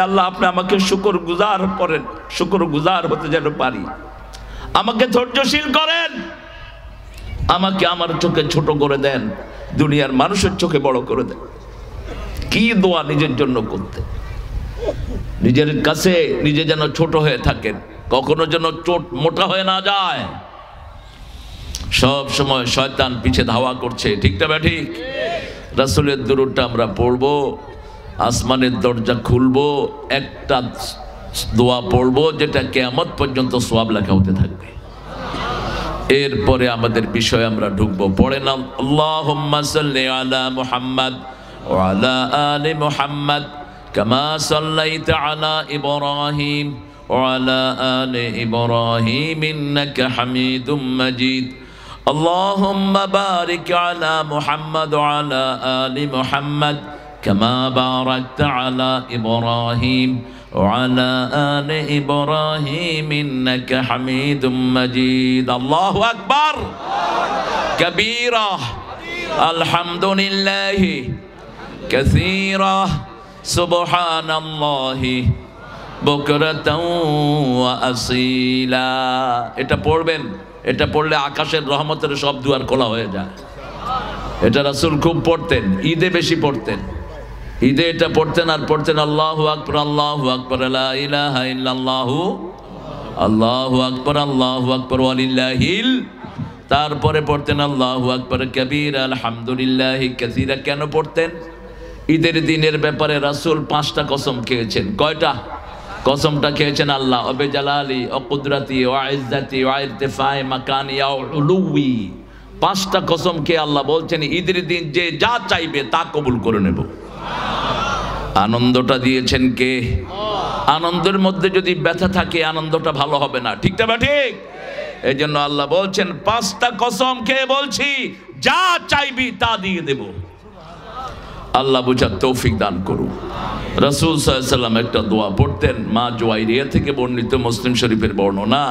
আল্লাহ আপনি আমাকে শুকরগুজার করেন, শুকরগুজার হতে যেন পারি। আমাকে ধৈর্যশীল করেন, আমাকে আমার চোখে ছোট করে দেন, দুনিয়ার মানুষের চোখে বড় করে দেন। কি দোয়া নিজের জন্য করতে, নিজের কাছে নিজে যেন ছোট হয়ে থাকেন, কখনো যেন চোট মোটা হয়ে না যায়। সব সময় শয়তান পিছে ধাওয়া করছে, ঠিক না ঠিক? রাসূলের দুরূদটা আমরা পড়বো, আসমানের দরজা খুলবো, একটা দোয়া পড়বো যেটা কিয়ামত পর্যন্ত সওয়াব লেখা হতে থাকবে। এরপরে আমাদের বিষয়ে আমরা ঢুকবো। পড়েন আল্লাহুম্মা সাল্লি আলা মুহাম্মাদ ওয়া আলা আলি মুহাম্মাদ কামা সাল্লাইতা আলা ইব্রাহিম ওয়া আলা আলি ইব্রাহিম ইন্নাকা হামিদুম মাজিদ। আল্লাহুম্মা বারিক আলা মুহাম্মাদ ওয়া আলা আলি মুহাম্মাদ কামা বারাকতা আলা ইব্রাহিম وعلى آل إبراهيم إنك حميد مجيد. الله أكبر كبيرا الحمد لله كثيرا سبحان الله بكرة وأصيلا. এটা পড়বেন, এটা পড়লে আকাশের রহমতের সব দুয়ার খোলা হয়ে যায়। এটা রাসূল খুব পড়তেন, ঈদে বেশি পড়তেন। ঈদে এটা পড়তেন আর পড়তেন আল্লাহু আকবার, আল্লাহু আকবার, লা ইলাহা ইল্লাল্লাহু, আল্লাহু আকবার, আল্লাহু আকবার ওয়ালিল্লাহিল। তারপরে পড়তেন আল্লাহু আকবার কাবীরা আলহামদুলিল্লাহি কাসীরা। কেন পড়তেন? ঈদের দিনের ব্যাপারে রাসূল 5টা কসম খেয়েছেন। কয়টা? কসমটা খেয়েছেন আল্লাহ ওয়া জালালি ওয়া কুদরতি ওয়া ইজ্জতি ওয়া ইরতিফাই মাকানি ওয়া উলুই। 5টা কসম খেয়ে আল্লাহ বলছেন ঈদের দিন যে যা চাইবে তা কবুল করে নেব। আনন্দটা দিয়েছেন কে? আনন্দের মধ্যে যদি ব্যথা থাকে আনন্দটা ভালো হবে না, ঠিক না ঠিক? এই জন্য আল্লাহ বলছেন 5টা কসম খেয়ে বলছি যা চাইবি তা দিয়ে দেব। আল্লাহ বুঝার তৌফিক দান করুন। রাসূল সাল্লাল্লাহু আলাইহি ওয়াসাল্লাম একটা দোয়া পড়তেন, মা জুয়াইরিয়া থেকে বর্ণিত, মুসলিম শরীফের বর্ণনা।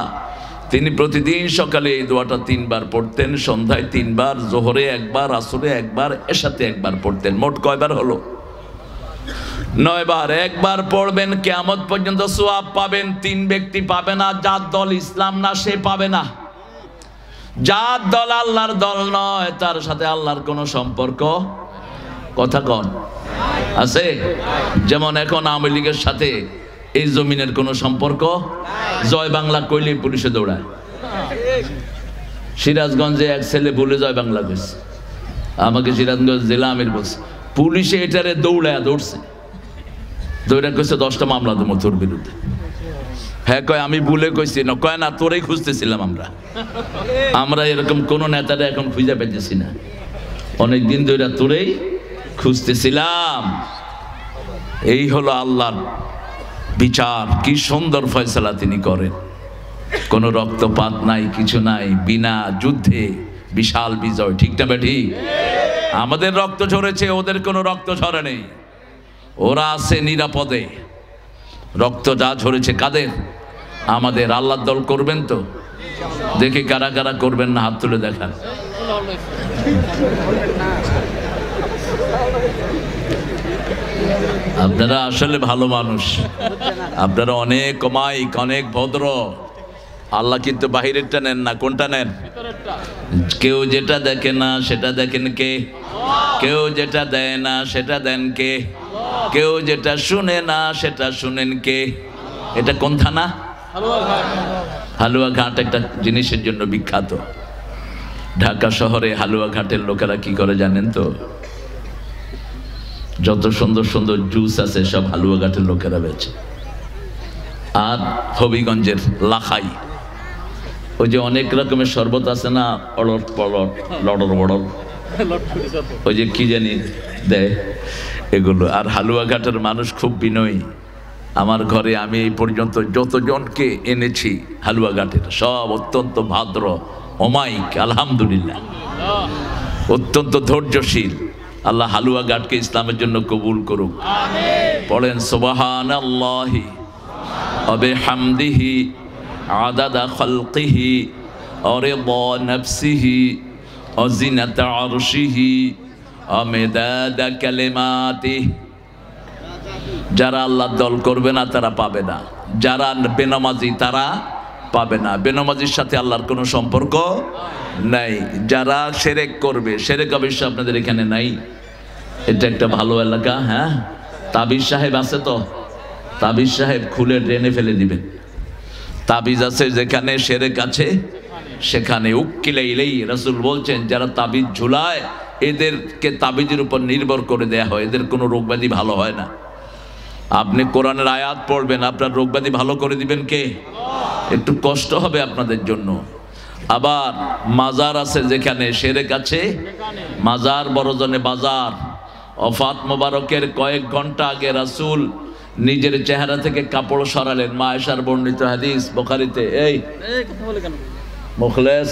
তিনি প্রতিদিন সকালে এই দোয়াটা 3 বার পড়তেন, সন্ধ্যায় 3 বার, জোহরে 1 বার, আসরে 1 বার, এশাতে 1 বার পড়তেন। মোট কয়বার হলো? 9 বার। 1 বার পড়বেন, কিয়ামত পর্যন্ত সওয়াব পাবেন। 3 ব্যক্তি পাবে না, যার দল ইসলাম না সে পাবে না। যার দল আল্লাহর দল নয় তার সাথে আল্লাহর কোনো সম্পর্ক, কথা কন, আছে? যেমন এখন আওয়ামী লীগের সাথে এই জমিনের কোনো সম্পর্ক। জয় বাংলা কইলে পুলিশে দৌড়ায়। সিরাজগঞ্জে এক ছেলে বলে জয় বাংলা কইছে, আমাকে সিরাজগঞ্জ জেলা আমির বলছে, পুলিশে এটারে দৌড়ছে, দৌড়া কইছে 10টা মামলা দেবো তোর বিরুদ্ধে। হ্যাঁ কয় আমি ভুলে কইছি না, কয় না তোরেই খুঁজতেছিলাম আমরা এরকম কোন নেতারা এখন খুঁজে পেতেছি না, অনেকদিন ধরে তোরেই খুঁজতেছিলাম। এই হলো আল্লাহর বিচার, কি সুন্দর ফয়সালা তিনি করেন। কোনো রক্তপাত নাই, কিছু নাই, বিনা যুদ্ধে বিশাল বিজয়, ঠিক না ঠিক? আমাদের রক্ত ঝরেছে, ওদের কোনো রক্ত ঝরে নেই, ওরা আছে নিরাপদে। রক্ত যা ঝরেছে কাদের? আমাদের। আল্লাহর দল করবেন তো? দেখি কারা কারা করবেন না, হাত তুলে দেখান। আপনারা আসলে ভালো মানুষ, আপনারা অনেক অমায়িক, অনেক ভদ্র। আল্লাহ কিন্তু বাহিরেরটা নেন না, কোনটা নেন? কেউ যেটা দেখে না সেটা দেখেন কে? কেউ যেটা দেয় না সেটা দেন কে? কেউ যেটা শুনে না সেটা শুনেন কে? এটা কোন থানা? হালুয়াঘাট একটা জিনিসের জন্য বিখ্যাত। ঢাকা শহরে হালুয়াঘাটের লোকেরা কি করে জানেন তো? যত সুন্দর সুন্দর জুস আছে সব হালুয়াঘাটের লোকেরা বেচে। আর হবিগঞ্জের লাখাই, ওই যে অনেক রকমের শরবত আছে না, অলট পলট লড়র বড়র, ওই যে কি জানি দেয় এগুলো। আর হালুয়াঘাটের মানুষ খুব বিনয়ী। আমার ঘরে আমি এই পর্যন্ত যতজনকে এনেছি হালুয়াঘাটের সব অত্যন্ত ভদ্র, অমায়িক, আলহামদুলিল্লাহ, অত্যন্ত ধৈর্যশীল। আল্লাহ হালুয়াঘাটকে ইসলামের জন্য কবুল করুক। পড়েন সুবহানাল্লাহি ওয়া বিহামদিহি আদাদা খালকিহি ওয়া রিদা নাফসিহি ওয়া জিনাতা আরশিহি ওয়া মিদাদা কালিমাতিহি। যারা আল্লাহর দল করবে না তারা পাবে না, যারা বেনামাজি তারা পাবে না। বেনামাজির সাথে আল্লাহর কোনো সম্পর্ক নাই। যারা শিরক করবে, শিরক অবশ্য আপনাদের এখানে নাই, এটা একটা ভালো এলাকা। হ্যাঁ, তাবিজ সাহেব আছে তো, তাবিজ সাহেব খুলে ড্রেনে ফেলে দিবেন। তাবিজ আছে যেখানে, শিরক আছে সেখানে। উক্কিলাইলেই রাসূল বলছেন যারা তাবিজ ঝুলায় এদেরকে তাবিজের উপর নির্ভর করে দেয়া হয়, এদের কোনো রোগব্যাধি ভালো হয় না। আপনি কোরআনের আয়াত পড়বেন, আপনার রোগব্যাধি ভালো করে দিবেন কে? একটু কষ্ট হবে আপনাদের জন্য। আবার মাজার আছে যেখানে, শিরক আছে মাজার বড়জনে বাজার। ওফাত মোবারকের কয়েক ঘন্টা আগে রাসূল নিজের চেহারা থেকে কাপড় সরালেন। মা আয়েশার বর্ণিত হাদিস বুখারীতে। এই কথা বলে কেন? মুখলেস,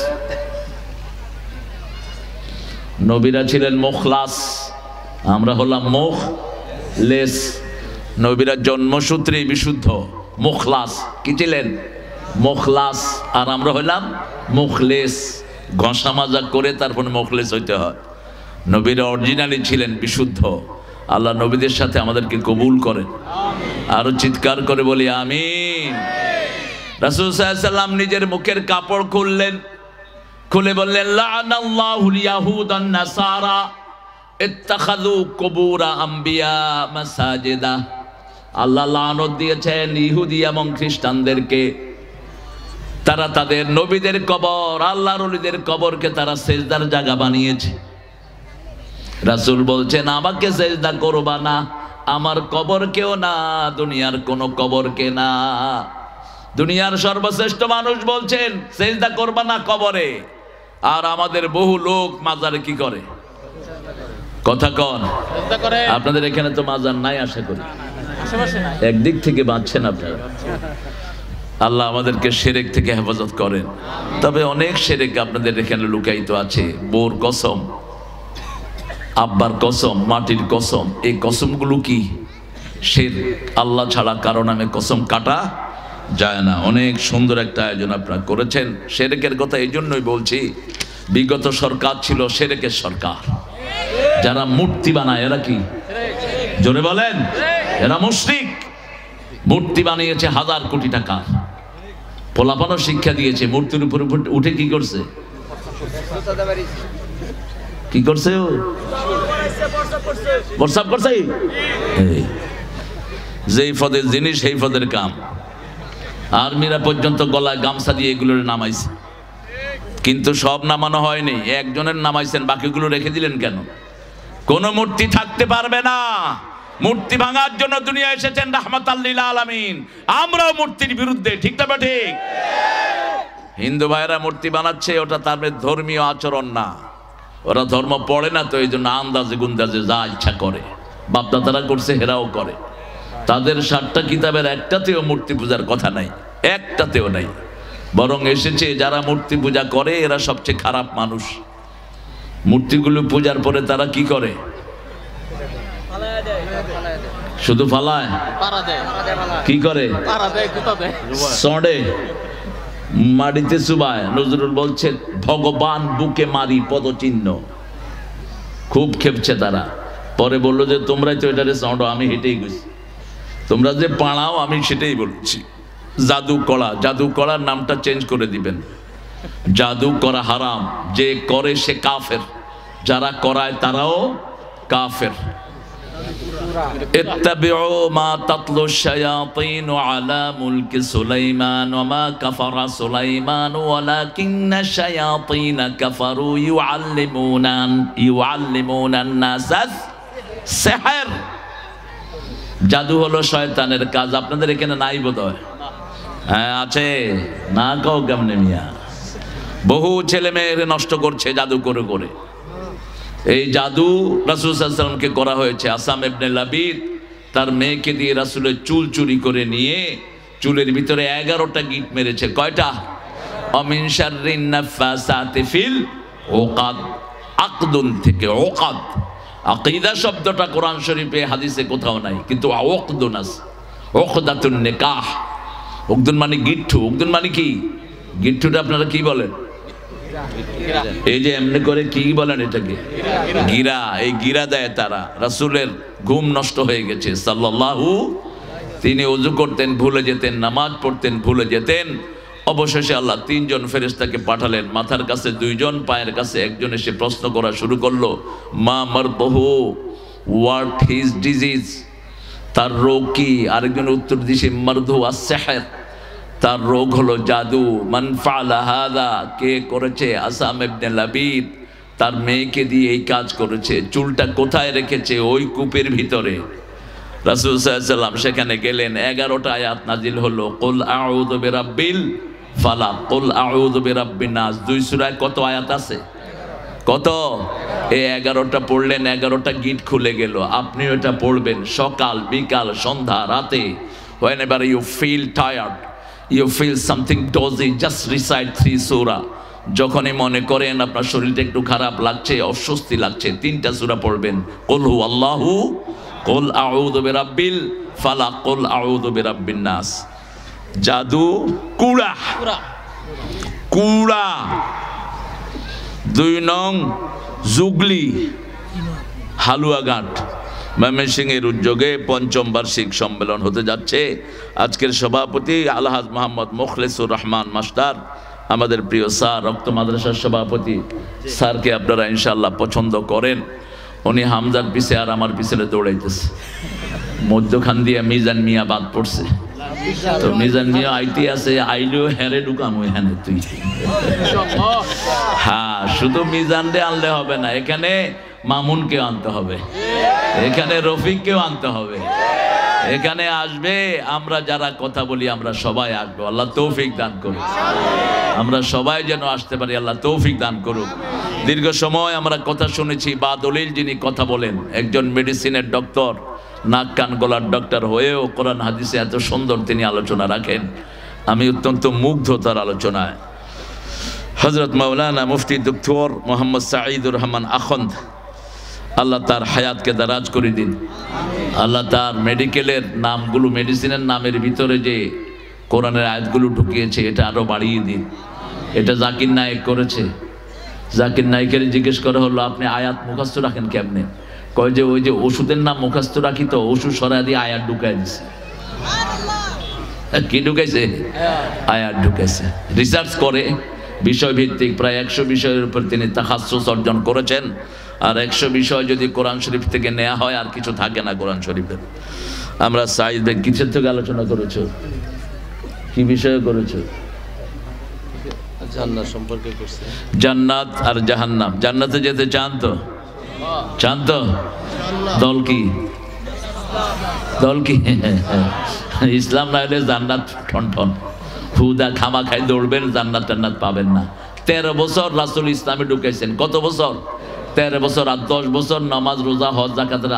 নবীরা ছিলেন মুখলাস, আমরা হলাম মুখলেস। নবীরা জন্মসূত্রেই বিশুদ্ধ, মুখলাস কি ছিলেন? মুখলাস। আর আমরা হইলাম মুখলেস, ঘষা মাজা করে তারপরে মুখলেস হইতে হয়। নবীরা অরিজিনালি ছিলেন বিশুদ্ধ। আল্লাহ নবীদের সাথে আমাদেরকে কবুল করেন। আরো চিৎকার করে বলি আমিন। রাসূল সাল্লাল্লাহু আলাইহি ওয়াসাল্লাম নিজের মুখের কাপড় খুললেন, খুলে বললেন লাআনাল্লাহুল ইয়াহুদান নাসারা ইত্তাখাযু কুবুর আম্বিয়া মাসাজিদা। আল্লাহ লানত দিয়েছেন ইহুদি এবং খ্রিস্টানদেরকে, তারা তাদের নবীদের কবর, আল্লাহর ওলিদের কবরকে তারা সেজদার জায়গা বানিয়েছে। রাসূল বলছেন আমাকে সেজদা করবা না, আমার কবরকেও না, দুনিয়ার কোন কবরকে না। দুনিয়ার সর্বশ্রেষ্ঠ মানুষ বলছেন সেজদা করবা না কবরে, আর আমাদের বহু লোক মাজারে কি করে? কথা কন। আপনাদের এখানে তো মাজার নাই আশা করি, একদিক থেকে বাঁচছেন আপনারা। আল্লাহ আমাদেরকে শিরক থেকে হেফাজত করেন। তবে অনেক শিরক আপনাদের এখানে লুকায়িত আছে। বোর কসম, আব্বার কসম, মাটির কসম, এই কসমগুলো কি? শিরক। আল্লাহ ছাড়া কারো নামে কসম কাটা যায় না। অনেক সুন্দর একটা আয়োজন আপনারা করেছেন। শিরকের কথা এই জন্যই বলছি, বিগত সরকার ছিল শিরকের সরকার। যারা মূর্তি বানায় এরা কি? জোরে বলেন। এরা মুশরিক। মূর্তি বানিয়েছে হাজার কোটি টাকা, পোলাপানো শিক্ষা দিয়েছে, মূর্তির উপর উঠে কি করছে? কি করছে? প্রস্রাব করছে। যেই পদের জিনিস সেই পদের কাম। আর্মিরা পর্যন্ত গলায় গামছা দিয়ে এগুলোর নামাইছে, কিন্তু সব নামানো হয়নি, একজনের নামাইছেন, বাকিগুলো রেখে দিলেন কেন? কোন মূর্তি থাকতে পারবে না। মূর্তি ভাঙার জন্য দুনিয়া এসেছেন রাহমাতাল লিল আলামিন। আমরাও মূর্তির বিরুদ্ধে, ঠিক না ঠিক? হিন্দু ভাইরা মূর্তি বানাচ্ছে, ওটা তাদের ধর্মীয় আচরণ না। ওরা ধর্ম পড়ে না, তো এই জন্য আন্দাজে গুন্দাজে যা ইচ্ছা করে। বাপদাদারা করছে, হেরাও করে। তাদের 7টা কিতাবের একটাতেও মূর্তি পূজার কথা নাই, একটাতেও নাই। বরং এসেছে যারা মূর্তি পূজা করে এরা সবচেয়ে খারাপ মানুষ। মূর্তিগুলো পূজার পরে তারা কি করে? শুধু ফালায়, কি করে? সড়ে, মাটিতে চুবায়। নজরুল বলছে ভগবান বুকে মারি পদচিহ্ন। খুব খেপছে তারা। পরে বললো যে তোমরাই তো এটারে সড়ো, আমি হেঁটেই গেছি। তোমরা যে পাড়াও আমি সেটাই বলছি। জাদু করা, জাদু করার নামটা চেঞ্জ করে দিবেন। জাদু করা হারাম, যে করে সে কাফের, যারা করায় তারাও কাফের। ইত্তাবিউ মা তাতলু শায়াতিন আলা মুলকি সুলাইমান ওয়া মা কাফারা সুলাইমান ওয়ালাকিন্না শায়াতিন কাফারু ইউআল্লিমুনান নাসাস সিহর। জাদু হলো শয়তানের কাজ। আপনাদের এখানে নাই বোধহয়? হ্যাঁ আছে না, কাও কেমনে মিয়া? বহু ছেলে মেয়ের নষ্ট করছে জাদু করে করে। এই জাদু রাসূল সাল্লাল্লাহু আলাইহি ওয়াসাল্লামকে করা হয়েছে। আসাম ইবনে লাবিদ তার মেয়েকে দিয়ে রাসূলের চুল চুরি করে নিয়ে চুলের ভিতরে 11টা গিট মেরেছে। কয়টা? অমিন শাররিন নাফাসাতি ফিল উকাদ। আকদুন থেকে উকাদ। আকীদা শব্দটা কোরআন শরীফে হাদিসে কোথাও নাই, কিন্তু উকদুন আছে। উকদাতুন নিকাহ। উকদুন মানে গিট্টু। উকদুন মানে কি? গিট্টুটা আপনারা কি বলেন? এই যে এমনি করে কি বলেন এটাকে? গিরা। এই গিরা দেয় তারা। রাসূলের ঘুম নষ্ট হয়ে গেছে সাল্লাল্লাহু। তিনি ওযু করতেন ভুলে যেতেন, নামাজ পড়তেন ভুলে যেতেন। অবশেষে আল্লাহ 3 জন ফেরেশতাকে পাঠালেন, মাথার কাছে 2 জন, পায়ের কাছে 1 জন, এসে প্রশ্ন করা শুরু করলো, মা মারদহু, হোয়াট হিজ ডিজিজ, তার রোগ কি? আরেকজন উত্তর দিছে মারদু আস-সিহর, তার রোগ হলো জাদু। মান ফাআলা হাদা, কে করেছে? আসাম ইবনে লাবিদ, তার মেয়েকে দিয়ে এই কাজ করেছে। চুলটা কোথায় রেখেছে? ওই কূপের ভিতরে। রাসূল সাল্লাল্লাহু আলাইহি ওয়াসাল্লাম সেখানে গেলেন। 11টা আয়াত নাজিল হলো, কুল আউযু বিরাব্বিল ফালাক, কুল আউযু বিরাব্বিন নাস। 2 সূরায় কত আয়াত আছে? কত? এই 11টা পড়লেন, 11টা গিট খুলে গেল। আপনি ওটা পড়বেন সকাল, বিকাল, সন্ধ্যা, রাতে। whenever you feel tired, you feel something dozy, just recite 3 সূরা। যখনই মনে করেন আপনার শরীরটা একটু খারাপ লাগছে, অস্বস্তি লাগছে, 3টা সূরা পড়বেন। কুল হু আল্লাহু, কুল আউযু বিরাব্বিল ফালাক, কুল আউযু বিরাব্বিন নাস। জাদু কুড়া, কুড়া। 2 নং জুগলি হালুয়াঘাট ময়মনসিংহের উদ্যোগে 5ম বার্ষিক সম্মেলন হতে যাচ্ছে। আজকের সভাপতি আলহাজ মোহাম্মদ মুখলেসুর রহমান মাস্টার, আমাদের প্রিয় স্যার, রক্ত মাদ্রাসার সভাপতি। স্যারকে আপনারা ইনশাআল্লাহ পছন্দ করেন। উনি হামজার পিছে আর আমার পিছনে দৌড়াইতেছে। মধ্যখান দিয়ে মিজান মিয়া বাদ পড়ছে, তো মিজান মিয়া আইতে আছে, আইলেও হেরে ঢুকাম ওইখানে তুই। হ্যাঁ, শুধু মিজান রে আনলে হবে না, এখানে মামুনকেও আনতে হবে, এখানে রফিককেও আনতে হবে। এখানে আসবে, আমরা যারা কথা বলি আমরা সবাই আসবো। আল্লাহ তৌফিক দান করুক, আমরা সবাই যেন আসতে পারি, আল্লাহ তৌফিক দান করুক। দীর্ঘ সময় আমরা কথা শুনেছি, বা দলিল যিনি কথা বলেন, একজন মেডিসিনের ডক্টর, নাক কান গলার ডক্টর হয়েও কোরআন হাদিসে এত সুন্দর তিনি আলোচনা রাখেন। আমি অত্যন্ত মুগ্ধ তার আলোচনায়। হযরত মাওলানা মুফতি ডক্টর মোহাম্মদ সাঈদুর রহমান আখন্দ, আল্লাহ তার হায়াতকে দারাজ করে দিন। আল্লাহ তার মেডিকেলের নামগুলো, মেডিসিনের নামের ভিতরে যে কোরআনের আয়াতগুলো ঢুকিয়েছে, এটা আরো বাড়িয়ে দিন। এটা জাকির নায়েক করেছে। জাকির নায়েকের জিজ্ঞেস করা হলো, আপনি আয়াত মুখস্থ রাখেন কেমনে? কয় যে ওই যে ওষুধের নাম মুখস্থ রাখি, তো ওষুধ সরাই দিয়ে আয়াত ঢুকাই দিছে। কি ঢুকাইছে? আয়াত ঢুকাইছে। রিসার্চ করে বিষয়ভিত্তিক প্রায় 100 বিষয়ের উপর তিনি তাখাসসুস অর্জন করেছেন। আর 100 বিষয় যদি কোরআন শরীফ থেকে নেওয়া হয়, আর কিছু থাকে না কোরআন শরীফের। আমরা সাইদ ভাই কিসের থেকে আলোচনা করেছো? কি বিষয়ে করেছো? জান্নাত সম্পর্কে করছে। জান্নাত আর জাহান্নাম। জান্নাতে যেতে চান তো? চান তো? দল কি? দল কি? ইসলাম না হলে জান্নাত ঠন ঠন, হুদা খামা খাই দৌড়বেন, জান্নাত টান্নাত পাবেন না। 13 বছর রাসূল ইসলামে ঢুকাইছেন। কত বছর? 13 বছর। আর 10 বছর নামাজ, রোজা, হজ, যাকাতের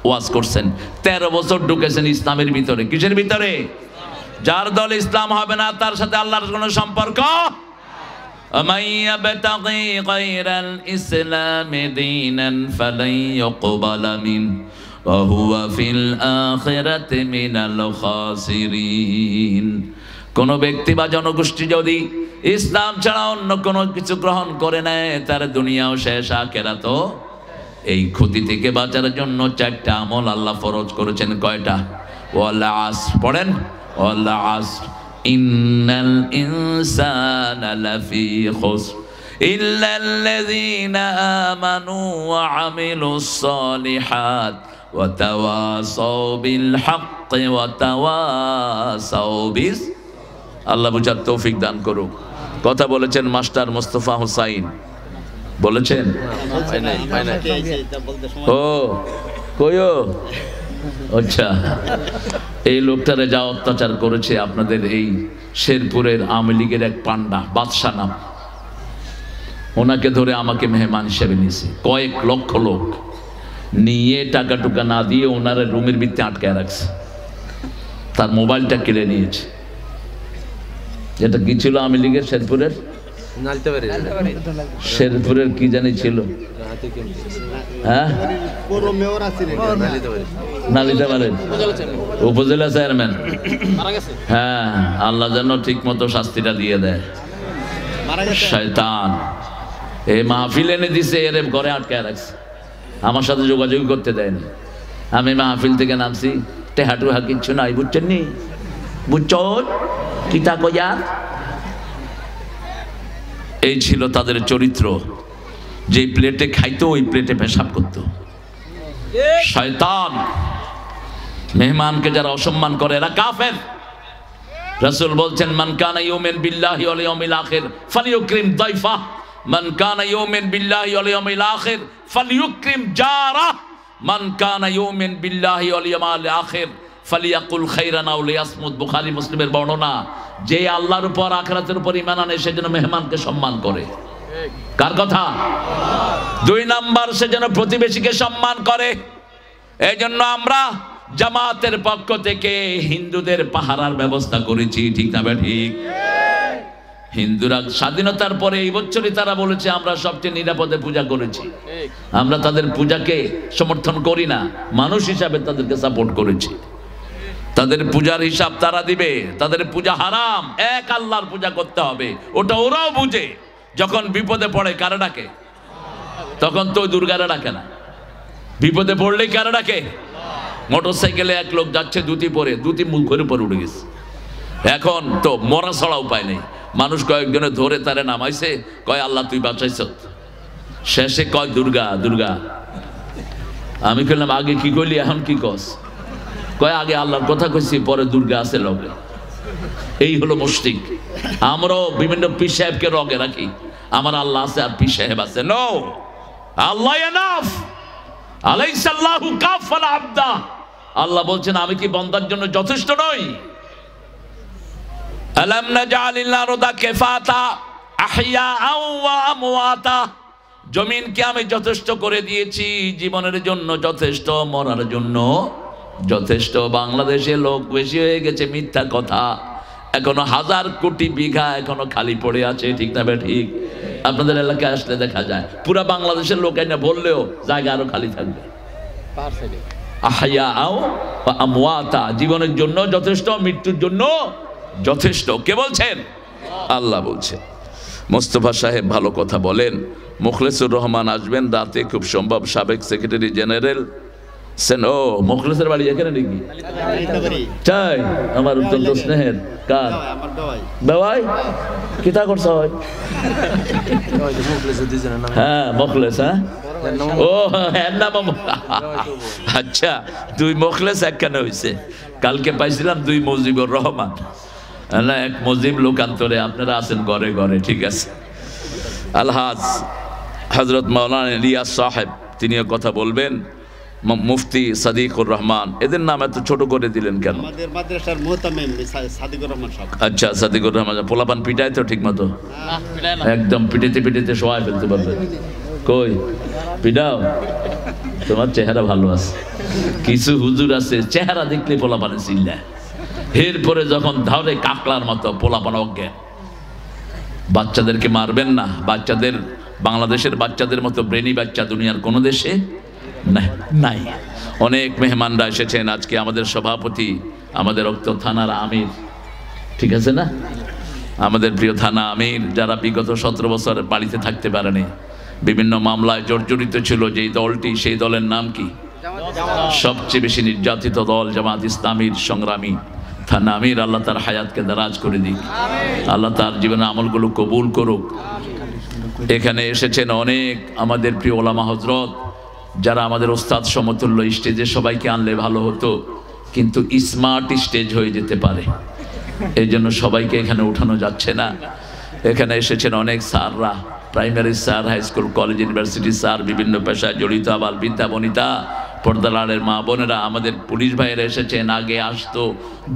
ওয়াজ করছেন। 13 বছর ঢুকেছেন ইসলামের ভিতরে। কিসের ভিতরে? যার দল ইসলাম হবে না, তার সাথে আল্লাহর কোনো সম্পর্ক। ومن يبتغي غير الإسلام دينا فلن يقبل منه وهو في الآخرة من الخاسرين। কোন ব্যক্তি বা জনগোষ্ঠী যদি ইসলাম ছাড়া অন্য কোনো কিছু গ্রহণ করে নেয়, তার দুনিয়াও শেষ, আখিরাতও। এই ক্ষতি থেকে বাঁচার জন্য 4টা আমল আল্লাহ ফরজ করেছেন। কয়টা? ওয়াল আসর পড়েন, ওয়াল আসর ইন্নাল ইনসানা লাফি খুসর ইল্লাল্লাযীনা আমানু ওয়া আমিলুস সালিহাত ওয়া তাওয়াসাউ বিল হাক্কি ওয়া তাওয়াসাউ বিস। আল্লাহ বুঝার তৌফিক দান করুক। কথা বলেছেন মাস্টার মোস্তফা হুসাইন, বলেছেন। ও কইও, আচ্ছা। এই লোকটারে যা অত্যাচার করেছে আপনাদের এই শেরপুরের আওয়ামী লীগের এক পান্ডা, বাদশা নাম, ওনাকে ধরে আমাকে মেহমান হিসেবে নিয়েছে। কয়েক লক্ষ লোক নিয়ে টাকা টুকা না দিয়ে ওনারা রুমের ভিতরে আটকায় রাখছে। তার মোবাইলটা কেড়ে নিয়েছে। যেটা কি ছিল আওয়ামী লীগের শেরপুরের? শেরপুরের কি জানি ছিল, হ্যাঁ, নালিতাবাড়ির উপজেলা চেয়ারম্যান। হ্যাঁ, আল্লাহ যেন ঠিক মতো শাস্তিটা দিয়ে দেয়। শয়তান এই মাহফিল এনে দিছে, এর ঘরে আটকায় রাখছে, আমার সাথে যোগাযোগ করতে দেয়নি। আমি মাহফিল থেকে নামছি, টেহাটুহা কিচ্ছু নাই, বুঝছেন নি? বুঝছন কিতা কইয়া? এই ছিল তাদের চরিত্র। যে প্লেটে খাইতো ওই প্লেটে পেশাব করত। শয়তান। মেহমানকে যারা অসম্মান করে এরা কাফের। রাসূল বলছেন, মান কানা ইউমিন বিল্লাহি ওয়াল ইয়াউমিল আখির ফালিয়ুকরিম দাইফা, মান কানা ইউমিন বিল্লাহি ওয়াল ইয়াউমিল আখির ফালিয়ুকরিম জারা, মান কানা ইউমিন বিল্লাহি ওয়াল ইয়াউমিল আখির ফালিয়াকুল খাইরান আও লিয়াসমুত। বুখারী মুসলিমের বর্ণনা। যে আল্লাহর উপর আখিরাতের উপর ঈমান আনে সে যেন মেহমানকে সম্মান করে। কার কথা? 2 নাম্বার, সে যেন প্রতিবেশীকে সম্মান করে। এই জন্য আমরা জামাতের পক্ষ থেকে হিন্দুদের পাহারার ব্যবস্থা করেছি, ঠিক না ঠিক? হিন্দুরা স্বাধীনতার পরে এই বছরই তারা বলেছে আমরা সবচেয়ে নিরাপদে পূজা করেছি। আমরা তাদের পূজাকে সমর্থন করি না, মানুষ হিসাবে তাদেরকে সাপোর্ট করেছি। তাদের পূজার হিসাব তারা দিবে, তাদের পূজা হারাম, এক আল্লাহর পূজা করতে হবে, ওটা ওরাও বুঝে। যখন বিপদে পড়ে কারা ডাকে? তখন তো দুর্গারা ডাকে না, বিপদে পড়লেই কারা ডাকে? মোটরসাইকেলে এক লোক যাচ্ছে ধুতি পরে, ধুতি মুখের উপর উঠে গেছে। এখন তো মরা ছাড়া উপায় নেই, মানুষ কয়েকজনে ধরে তারে নামাইছে, কয় আল্লাহ তুই বাঁচাইছ। শেষে কয় দুর্গা দুর্গা। আমি কইলাম আগে কি কইলি এখন কি কস? কয় আগে আল্লাহর কথা কইছি, পরে দুর্গা আছে লগে। এই হলো মুশরিক। আমরাও বিভিন্ন পীর সাহেবকে রগে রাখি, আমার আল্লাহ আছে আর পীর সাহেব আছে। নো, আল্লাহ এনাফ। আলাইসাল্লাহু কাফাল আবদা। আল্লাহ বলছেন আমি কি বান্দার জন্য যথেষ্ট নই? আলাম নাজআলিল আরদা কিফাতা আহইয়াআও ওয়া আমওয়াতা। জমিনকে আমি যথেষ্ট করে দিয়েছি, জীবনের জন্য যথেষ্ট, মরার জন্য যথেষ্ট। বাংলাদেশে লোক বেশি হয়ে গেছে, মিথ্যা কথা। এখনো 1000 কোটি বিঘা এখনো খালি পড়ে আছে, ঠিক না ঠিক? আপনাদের এলাকায় আসলে দেখা যায় পুরা বাংলাদেশের লোক এনে বললেও জায়গা আরো খালি থাকবে। আহইয়াআও ওয়া আমওয়াতা, জীবনের জন্য যথেষ্ট, মৃত্যুর জন্য যথেষ্ট। কে বলছেন? আল্লাহ বলছেন। মোস্তফা সাহেব ভালো কথা বলেন। মুখলেসুর রহমান আসবেন রাতে খুব সম্ভব, সাবেক সেক্রেটারি জেনারেল। ও মুখলেসের বাড়ি এখানে নাকি? তাই? আমার অত্যন্ত স্নেহের। কার? বেওয়াই। কিতা করছ? হ্যাঁ মুখলেস। হ্যাঁ ও হ্যাঁ নাম। আচ্ছা, 2 মুখলেস একখানে হয়েছে। কালকে পাইছিলাম 2 মুজিবুর রহমান, না 1 মুজিব লোকান্তরে। আপনারা আছেন ঘরে ঘরে, ঠিক আছে। আলহাজ হযরত মাওলানা ইলিয়াস সাহেব তিনিও কথা বলবেন। মুফতি সাদিকুর রহমান, এদের নাম এত ছোট করে দিলেন কেন? আমাদের মাদ্রাসার মুহতামিম সাদিকুর রহমান সাহেব। আচ্ছা, সাদিকুর রহমান। পোলাপান পিটায় তো ঠিক মতো? একদম পিটাইতে পিটাইতে সবাই ফেলতে পারবে। কই পিটাও? তোমার চেহারা ভালো আছে। কিছু হুজুর আছে চেহারা দেখলে পোলাপানে চিল্লায়, এরপরে যখন ধরে কাকলার মতো পোলাপান অজ্ঞান। বাচ্চাদেরকে মারবেন না। বাচ্চাদের, বাংলাদেশের বাচ্চাদের মতো ব্রেনি বাচ্চা দুনিয়ার কোনো দেশে নাই। অনেক মেহমানরা এসেছেন আজকে। আমাদের সভাপতি, আমাদের রক্ত থানার আমির, ঠিক আছে না? আমাদের প্রিয় থানা আমির, যারা বিগত 17 বছর বাড়িতে থাকতে পারেনি, বিভিন্ন মামলায় জর্জরিত ছিল। যেই দলটি, সেই দলের নাম কি? সবচেয়ে বেশি নির্যাতিত দল জামাত ইসলামীর সংগ্রামী থানা আমির। আল্লাহ তার হায়াতকে দারাজ করে দিক, আল্লাহ তার জীবনের আমলগুলো কবুল করুক। এখানে এসেছেন অনেক আমাদের প্রিয় ওলামা হযরত, যারা আমাদের ওস্তাদ সমতুল্য। স্টেজে সবাইকে আনলে ভালো হতো, কিন্তু স্মার্ট স্টেজ হয়ে যেতে পারে, এই জন্য সবাইকে এখানে উঠানো যাচ্ছে না। এখানে এসেছেন অনেক স্যাররা, primary sir, high school, college, university sir, বিভিন্ন পেশায় জড়িত আবার বিদ্যা বনিতা, পর্দালালের মা বোনেরা। আমাদের পুলিশ ভাইয়েরা এসেছেন, আগে আসতো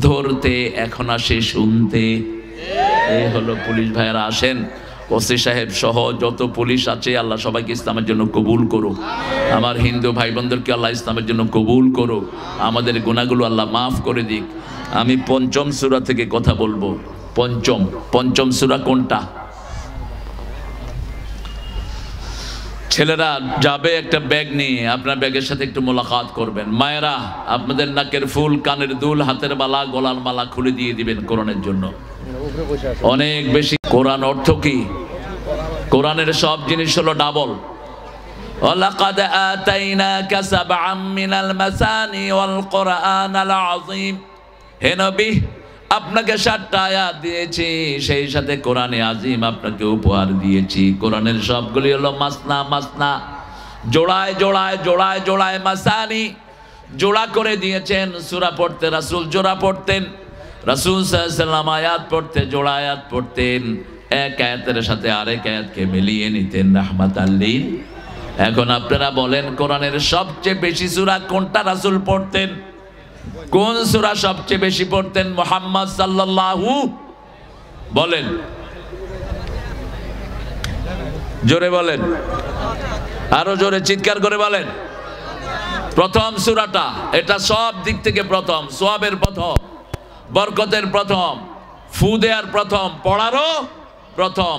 ধরতে, এখন আসে শুনতে। এই হলো পুলিশ ভাইয়েরা। আসেন। ওসি সাহেব সহ যত পুলিশ আছে, আল্লাহ সবাইকে ইসলামের জন্য কবুল করুক। আমার হিন্দু ভাই বোনদেরকে আল্লাহ ইসলামের জন্য কবুল করুক। আমাদের গুনাহগুলো আল্লাহ মাফ করে দিক। আমি 5ম সূরা থেকে কথা বলবো। পঞ্চম সূরা কোনটা? ছেলেরা যাবে একটা ব্যাগ নিয়ে, আপনার ব্যাগের সাথে একটু মোলাকাত করবেন। মায়েরা আপনাদের নাকের ফুল, কানের দুল, হাতের মালা, গলার মালা খুলে দিয়ে দিবেন কোরআনের জন্য। অনেক বেশি। কোরআন অর্থ কি? কোরআনের সব জিনিস হলো ডাবল ওয়ালাকাদ আতাইনাকা সাবআম মিনাল মাসানি ওয়াল কুরআনাল আযীম। হে নবী, আপনাকে 7টা আয়াত দিয়েছি, সেই সাথে কোরআনে আজিম আপনাকে উপহার দিয়েছি। কোরআনের সবগুলি হলো মাসনা মাসনা, জোড়ায় জোড়ায় জোড়ায় জোড়ায় মাসানি, জোড়া করে দিয়েছেন। সূরা পড়তে রাসূল জোড়া পড়তেন, রাসূল সাল্লাল্লাহু আলাইহি ওয়াসাল্লাম আয়াত পড়তে জোড়া আয়াত পড়তেন, এক আয়াতের সাথে আরেক আয়াতকে মিলিয়ে নিতেন রাহমাতাল লিল। এখন আপনারা বলেন, কোরআনের সবচেয়ে বেশি সূরা কোনটা রাসূল পড়তেন? কোন সূরা সবচেয়ে বেশি পড়তেন? মুহাম্মদ সাল্লাল্লাহু, বলেন জোরে বলেন, আরো জোরে চিৎকার করে বলেন। প্রথম সূরাটা, এটা সব দিক থেকে প্রথম, সওয়াবের প্রথম, বরকতের প্রথম, ফু দেয়ার প্রথম, পড়ারও প্রথম।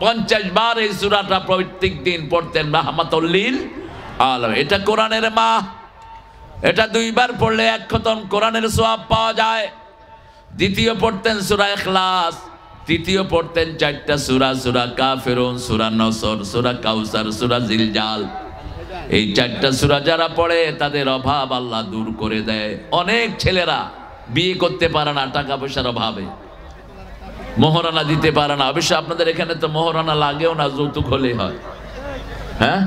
50 বার এই সূরাটা প্রত্যেক দিন পড়তেন রাহমাতুল লিল আলামিন। এটা কোরআনের মা, এটা 2 বার পড়লে 1 খতম কোরআনের সওয়াব পাওয়া যায়। দ্বিতীয় পড়তেন সূরা ইখলাস, তৃতীয় পড়তেন 4টা সূরা, সূরা কাফিরুন, সূরা নসর, সূরা কাউসার, সূরা জিলজাল। এই 4টা সূরা যারা পড়ে তাদের অভাব আল্লাহ দূর করে দেয়। অনেক ছেলেরা বিয়ে করতে পারে না টাকা পয়সার অভাবে, মোহরানা দিতে পারে না। অবশ্য আপনাদের এখানে তো মোহরানা লাগেও না, যৌতুক হলেই হয়। হ্যাঁ,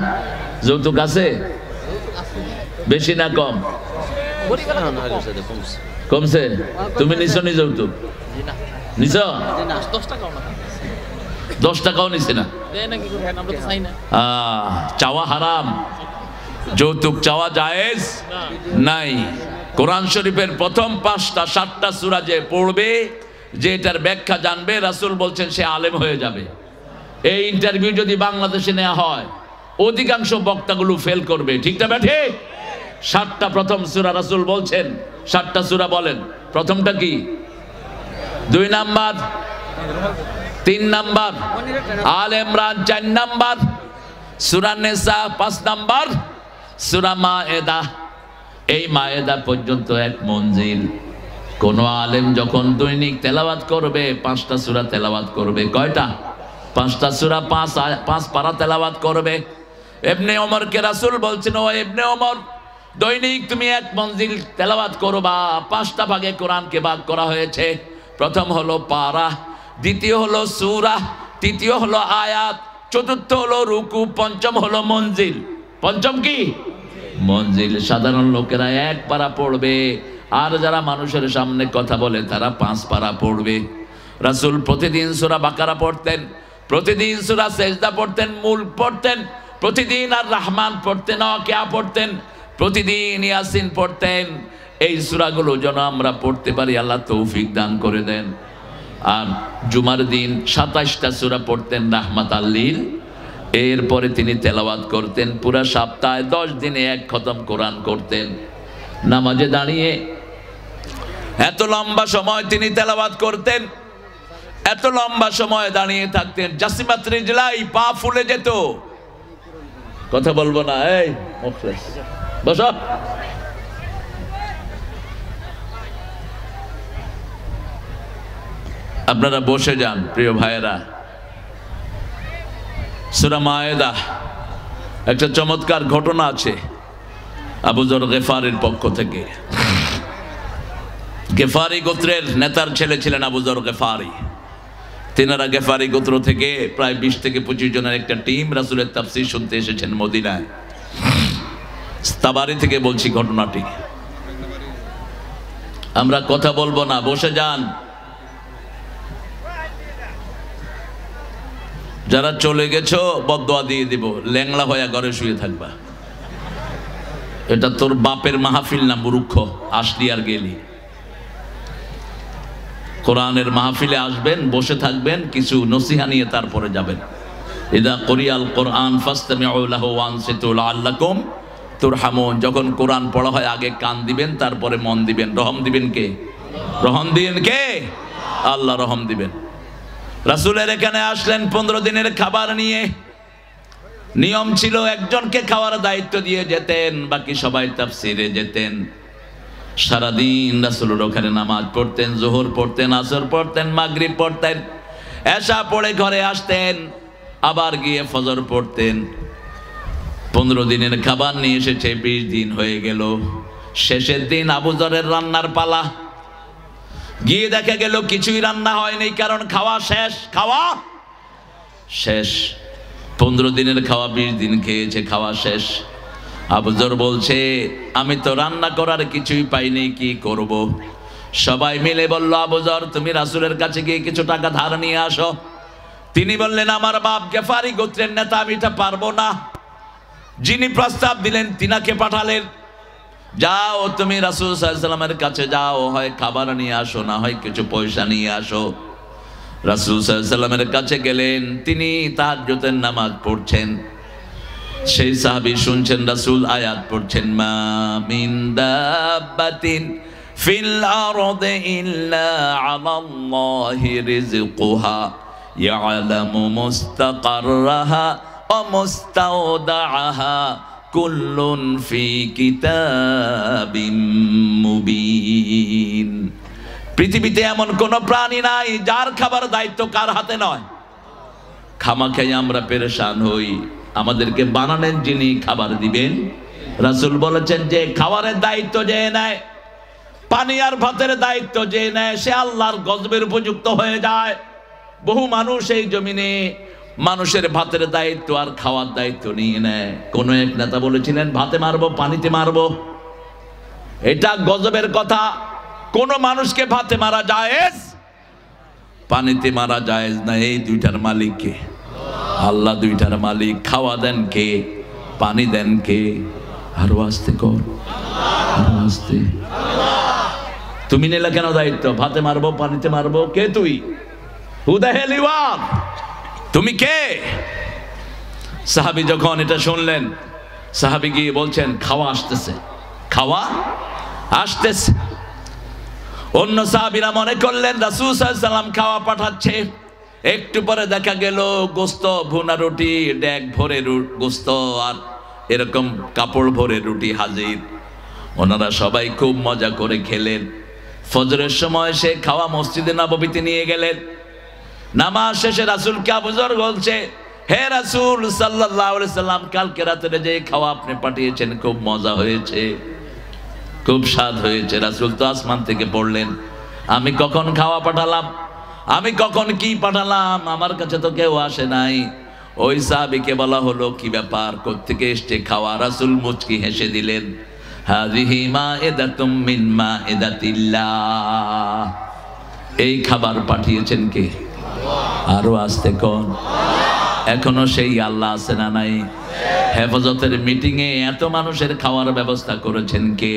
যৌতুক আছে? বেশি না কম? কমছে? তুমি নিছো নি যৌতুক? নিছ? 10 টাকাও নিছে না? চাওয়া হারাম, যৌতুক চাওয়া জায়েজ নাই। কোরআন শরীফের প্রথম 7টা সূরা যে পড়বে, যে এটার ব্যাখ্যা জানবে, রাসূল বলছেন সে আলেম হয়ে যাবে। এই ইন্টারভিউ যদি বাংলাদেশে নেওয়া হয়, অধিকাংশ বক্তাগুলো ফেল করবে। ঠিক না ব্যাঠে? 7টা প্রথম সূরা রাসূল বলছেন। 7টা সূরা বলেন। প্রথমটা কি? 2 নাম্বার, 3 নাম্বার, আল ইমরান 4 নাম্বার, সূরা নিসা 5 নাম্বার, সূরা মায়েদা। এই মায়েদা পর্যন্ত এক মঞ্জিল। কোন আলেম যখন দৈনিক তেলাওয়াত করবে, 5টা সূরা তেলাওয়াত করবে। কয়টা? 5টা সূরা, 5 পারা তেলাওয়াত করবে। ইবনে ওমরকে রাসূল বলছেন, ও ইবনে ওমর, দৈনিক তুমি এক মঞ্জিল তেলাওয়াত করবা। 5টা ভাগে কোরআনকে ভাগ করা হয়েছে। প্রথম হলো পারা, দ্বিতীয় হলো সূরা, তৃতীয় হলো আয়াত, চতুর্থ হলো রুকু, পঞ্চম হলো মঞ্জিল। পঞ্চম কি? মঞ্জিল। সাধারণ লোকেরা 1 পারা পড়বে, আর যারা মানুষের সামনে কথা বলে তারা 5 পারা পড়বে। রাসূল প্রতিদিন সূরা বাকারা পড়তেন, প্রতিদিন সূরা সেজদা পড়তেন, মুলক পড়তেন, প্রতিদিন আর রহমান পড়তেন, ওয়াকিয়া পড়তেন, প্রতিদিন ইয়াসিন পড়তেন। এই সূরাগুলো যেন আমরা পড়তে পারি, আল্লাহ তৌফিক দান করে দেন। আর জুমার দিন 27টা সূরা পড়তেন রাহমাতাল লিল। এরপরে তিনি তেলাওয়াত করতেন পুরা সপ্তাহে, 10 দিনে 1 খতম কোরআন করতেন। নামাজে দাঁড়িয়ে এত লম্বা সময় তিনি তেলাওয়াত করতেন, এত লম্বা সময় দাঁড়িয়ে থাকতেন, জাসিমাত রিজলাই, পা ফুলে যেত। কথা বলবো না, এই মুখলেস বসো। আপনারা বসে যান প্রিয় ভাইয়েরা। সূরা মায়েদা, একটা চমৎকার ঘটনা আছে আবু যর গেফারির পক্ষ থেকে। গেফারি গোত্রের নেতার ছেলে ছিলেন আবু যর গেফারি। তিনারা গেফারি গোত্র থেকে প্রায় 20 থেকে 25 জনের একটা টিম রাসূলের তাফসীর শুনতে এসেছেন মদিনায়। তাবারি থেকে বলছি ঘটনাটি। আমরা কথা বলবো না, বসে যান। যারা চলে গেছো বদদোয়া দিয়ে দিব, ল্যাংলা হয়ে ঘরে শুয়ে থাকবা। এটা তোর বাপের মাহফিল না মূর্খ, আসলি আর গেলি। কোরআনের মাহফিলে আসবেন, বসে থাকবেন, কিছু নসিহা নিয়ে তারপরে যাবেন। ইদা কুরিয়াল কোরআন ফাসতামিউ লাহু ওয়ানসিতু লাআল্লাকুম তুরহামুন। যখন কোরআন পড়া হয় আগে কান দিবেন, তারপরে মন দিবেন। রহম দিবেন কে? রহম দিবেন কে? আল্লাহ রহম দিবেন। রাসূলের এখানে আসলেন 15 দিনের খাবার নিয়ে। নিয়ম ছিল একজনকে খাওয়ার দায়িত্ব দিয়ে যেতেন, বাকি সবাই তাফসীরে যেতেন। সারাদিন রাসূলের ওখানে নামাজ পড়তেন, যোহর পড়তেন, আসর পড়তেন, মাগরিব পড়তেন, এশা পড়ে ঘরে আসতেন, আবার গিয়ে ফজর পড়তেন। 15 দিনের খাবার নিয়ে এসেছে, 20 দিন হয়ে গেল। শেষের দিন আবু যরের রান্নার পালা। গিয়ে দেখা গেল কিছুই রান্না হয়নি, কারণ খাওয়া শেষ। খাওয়া শেষ, 15 দিনের খাওয়া 20 দিন খেয়েছে, খাওয়া শেষ। আবু যর বলছে, আমি তো রান্না করার কিছুই পাইনি, কি করব? সবাই মিলে বলল, আবু যর তুমি রাসূলের কাছে গিয়ে কিছু টাকা ধার নিয়ে আসো। তিনি বললেন, আমার বাপ গেফারি গোত্রের নেতা, আমি এটা পারবো না। যিনি প্রস্তাব দিলেন তিনাকে পাঠালেন, যাও তুমি রাসূল সাল্লাল্লাহু আলাইহি ওয়াসাল্লামের কাছে যাও, হয় খাবার নিয়ে আসো, না হয় কিছু পয়সা নিয়ে আসো। রাসূল সাল্লাল্লাহু আলাইহি ওয়াসাল্লামের কাছে গেলেন, তিনি তাহাজ্জুদের নামাজ পড়ছেন। সেই সাহাবী শুনছেন রাসূল আয়াত পড়ছেন, মা মিন দাব্বাতিন ফিল আরদি ইল্লা আলাল্লাহি রিজকুহা ইয়ালামু মুস্তাকাররাহা ওয়া মুস্তাওদাআহা কুল্লুন ফি কিতাবিম মুবিন। পৃথিবীতে এমন কোন প্রাণী নাই যার খাবার দায়িত্ব কার হাতে নয়। খামাখাই আমরা পেরেশান হই, আমাদেরকে বানালেন যিনি খাবার দিবেন। রাসূল বলেছেন যে খাবারের দায়িত্ব যে নেয়, পানি আর ভাতের দায়িত্ব যে নেয়, সে আল্লাহর গজবের উপযুক্ত হয়ে যায়। বহু মানুষ এই জমিনে মানুষের ভাতের দায়িত্ব আর খাওয়ার দায়িত্ব নিয়ে নেয়। কোন এক নেতা বলেছিলেন, ভাতে মারবো পানিতে মারবো, এটা গজবের কথা। কোন মানুষকে ভাতে মারা জায়েজ, পানিতে মারা জায়েজ না। এই দুইটার মালিক কে? আল্লাহ দুইটার মালিক। খাওয়া দেন কে, পানি দেন কে? আরো আস্তে কর, আরো আস্তে। তুমি নিলে কেন দায়িত্ব? ভাতে মারবো পানিতে মারবো, কে তুই? Who the hell you are? তুমি কে? সাহাবী যখন এটা শুনলেন, সাহাবী গিয়ে বলছেন, খাওয়া আসতেছে, খাওয়া আসতেছে। অন্য সাহাবীরা মনে করলেন রাসূল সাল্লাল্লাহু আলাইহি ওয়াসাল্লাম খাওয়া পাঠাচ্ছে। একটু পরে দেখা গেল গোস্ত, ভুনা রুটি, ডেক ভরে গোস্ত আর এরকম কাপড় ভরে রুটি হাজির। ওনারা সবাই খুব মজা করে খেলেন। ফজরের সময় সে খাওয়া মসজিদে নববীতে নিয়ে গেলেন। নামাজ শেষে রাসূলকে আবু যর বলছে, হে রাসূল সাল্লাল্লাহু আলাইহি সাল্লাম, কালকে রাতে যে খাওয়া আপনি পাঠিয়েছেন খুব মজা হয়েছে, খুব স্বাদ হয়েছে। রাসূল তো আসমান থেকে পড়লেন, আমি কখন খাওয়া পাঠালাম, আমি কখন কি পাঠালাম? আমার কাছে তো কেউ আসে নাই। ওই সাহাবীকে বলা হলো, কি ব্যাপার, কোত্থেকে এসছে খাওয়া? রাসূল মুচকি হেসে দিলেন, হাযিহি মাইদাতুম মিন মাইদাতিল্লাহ। এই খাবার পাঠিয়েছেন কে? আরো আস্তে কোন? এখনো সেই আল্লাহ আছে না নাই? হেফাজতের মিটিং এ এত মানুষের খাওয়ার ব্যবস্থা করেছেন কে?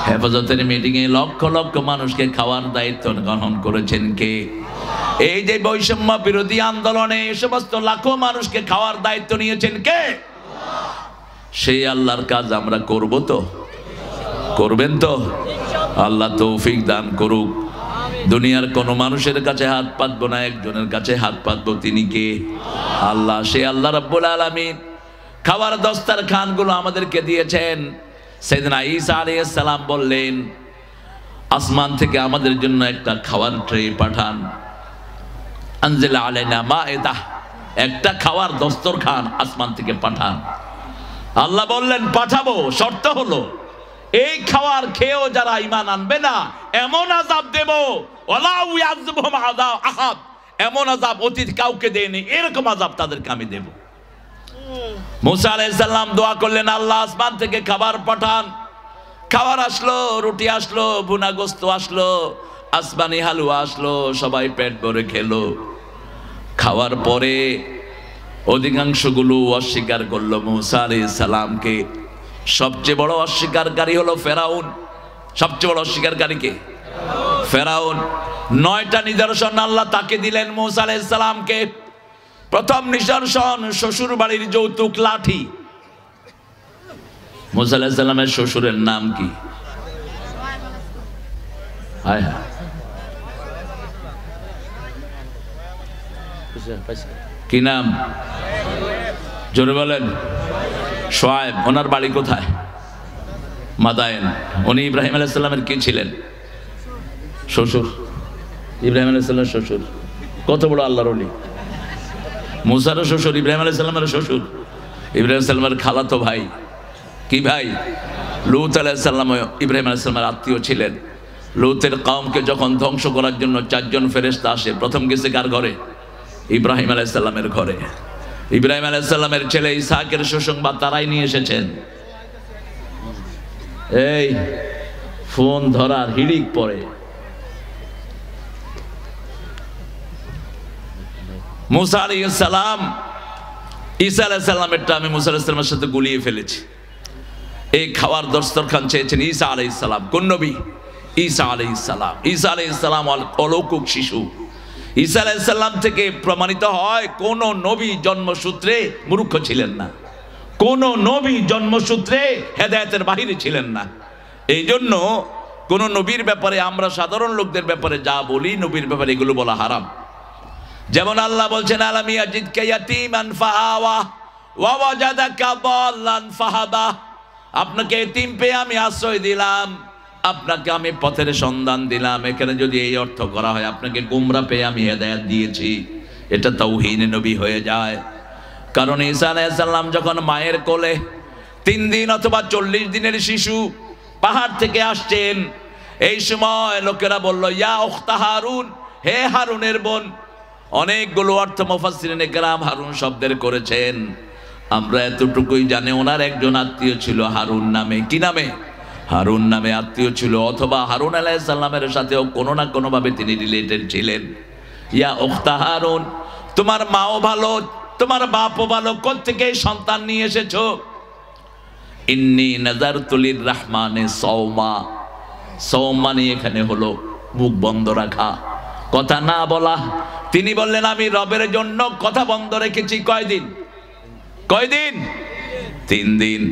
হেফাজতের মিটিং এ লক্ষ লক্ষ মানুষকে খাওয়ার দায়িত্ব গ্রহণ করেছেন কে? এই যে বৈষম্য বিরোধী আন্দোলনে এই সমস্ত লাখো মানুষকে খাওয়ার দায়িত্ব নিয়েছেন কে? সেই আল্লাহর কাজ আমরা করব তো? করবেন তো? আল্লাহ তৌফিক দান করুক। দুনিয়ার কোন মানুষের কাছে হাত পাতবো না, একজনের কাছে হাত পাতবো, তিনি কে? আল্লাহ। সে আল্লাহ রাব্বুল আলামিন খাবার দস্তারখান গুলো আমাদেরকে দিয়েছেন। সাইয়েদনা ঈসা আলাইহিস সালাম বললেন, আসমান থেকে আমাদের জন্য একটা খাওয়ার ট্রে পাঠান। আনজিল আলাইনা মাইদা, একটা খাওয়ার দস্তরখান আসমান থেকে পাঠান। আল্লাহ বললেন পাঠাবো, শর্ত হলো এই খাওয়ার খেয়েও যারা ঈমান আনবে না, এমন আযাব দেব, ওয়ালা ইয়াযবুহুম আযাব আহাদ, এমন আযাব অতীত কাউকে দেয়নি, এরকম আযাব তাদেরকে আমি দেব। মুসা আলাইহিস সালাম দোয়া করলেন, আল্লাহ আসমান থেকে খাবার পাঠান। খাবার আসলো, রুটি আসলো, ভুনা গোস্ত আসলো, আসমানি হালুয়া আসলো, সবাই পেট ভরে খেলো। খাওয়ার পরে অধিকাংশগুলো অস্বীকার করলো মুসা আলাইহিস সালামকে। সবচেয়ে বড় অস্বীকারী হলো ফেরাউন। সবচেয়ে বড় অস্বীকারী কে? ফেরাউন। 9টা নিদর্শন আল্লাহ তাকে দিলেন মুসা আলাইহিস সালামকে। প্রথম নিদর্শন, শ্বশুর বাড়ির যৌতুক লাঠি। মুসা আলাইহিস সালামের শ্বশুরের নাম কি? হায় হায়, কি নাম? জোরে বলেন। শোয়েব। ওনার বাড়ি কোথায়? মাদায়েন। উনি ইব্রাহিম আলাইহিস সালামের কি ছিলেন? শ্বশুর। ইব্রাহিম আলাইহিস সালামের শ্বশুর। কত বড় আল্লাহর ওলি! মুসার শ্বশুর, ইব্রাহিম আলাইহিস সালামের শ্বশুর। ইব্রাহিম সাল্লামের খালাতো ভাই, কি ভাই? লূত আলাইহিস সালাম ইব্রাহিম আলাইহিস সালামের আত্মীয় ছিলেন। লূতের কওমকে যখন ধ্বংস করার জন্য 4 জন ফেরেশতা আসে, প্রথম গেছে কার ঘরে? ইব্রাহিম আলাইহিস সালামের ঘরে। ইব্রাহিম আলাইহিস সালামের ছেলে ইসহাকের সুসংবাদ তারাই নিয়ে এসেছেন। এই ফোন ধরার হিড়িক পড়ে। মুসা আলাইহিস সালাম, ঈসা আলাইহিস সালামেরটা আমি মুসা আলাইহিস সালামের সাথে গুলিয়ে ফেলেছি। এই খাওয়ার দস্তরখান চেয়েছেন ঈসা আলাইহিস সালাম। কোন নবী? ঈসা আলাইহিস সালাম। ঈসা আলাইহিস সালাম অলৌকিক শিশু। ঈসা আলাইহিস সালাম থেকে প্রমাণিত হয় কোন নবী জন্মসূত্রে মূর্খ ছিলেন না, কোন নবী জন্মসূত্রে হেদায়েতের বাহিরে ছিলেন না। এই জন্য কোন নবীর ব্যাপারে আমরা সাধারণ লোকদের ব্যাপারে যা বলি, নবীর ব্যাপারে এগুলো বলা হারাম। যেমন আল্লাহ বলছেন আলাম ইয়াজিদকা ইয়াতীমান ফাআওয়া ওয়া ওয়াজাদাকা দাল্লান ফাহাদা। আপনাকে এতিম পেয়ে আমি আশ্রয় দিলাম, আপনাকে আমি পথের সন্ধান দিলাম। এখানে যদি এই অর্থ করা হয় আপনাকে গোমরা পেয়ে আমি হেদায়েত দিয়েছি, এটা তাওহীদ নবী হয়ে যায়। কারণ ঈসা আলাইহিস সালাম যখন মায়ের কোলে 3 দিন অথবা 40 দিনের শিশু পাহাড় থেকে আসছেন, এই সময় লোকেরা বলল ইয়া উখতা হারুন, হে হারুনের বোন। অনেকগুলো অর্থ মুফাসসিরিনে কেরাম হারুন শব্দের করেছেন। আমরা এতটুকুই জানি ওনার একজন আত্মীয় ছিল হারুন নামে। কি নামে? হারুন নামে আত্মীয় ছিল, অথবা হারুন আলাইহিস সালামের সাথেও কোনো না কোনো ভাবে তিনি রিলেটেড ছিলেন। ইয়া উখতা হারুন, তোমার মাও ভালো, তোমার বাপও ভালো, কোত্থেকে সন্তান নিয়ে এসেছো? ইন্নী নাযারতু লির-রাহমানি সাওমা। সাওমানি এখানে হলো মুখ বন্ধ রাখা, কথা না বলা। তিনি বললেন আমি রবের জন্য কথা বন্ধ রেখেছি। কয়দিন? 3 দিন।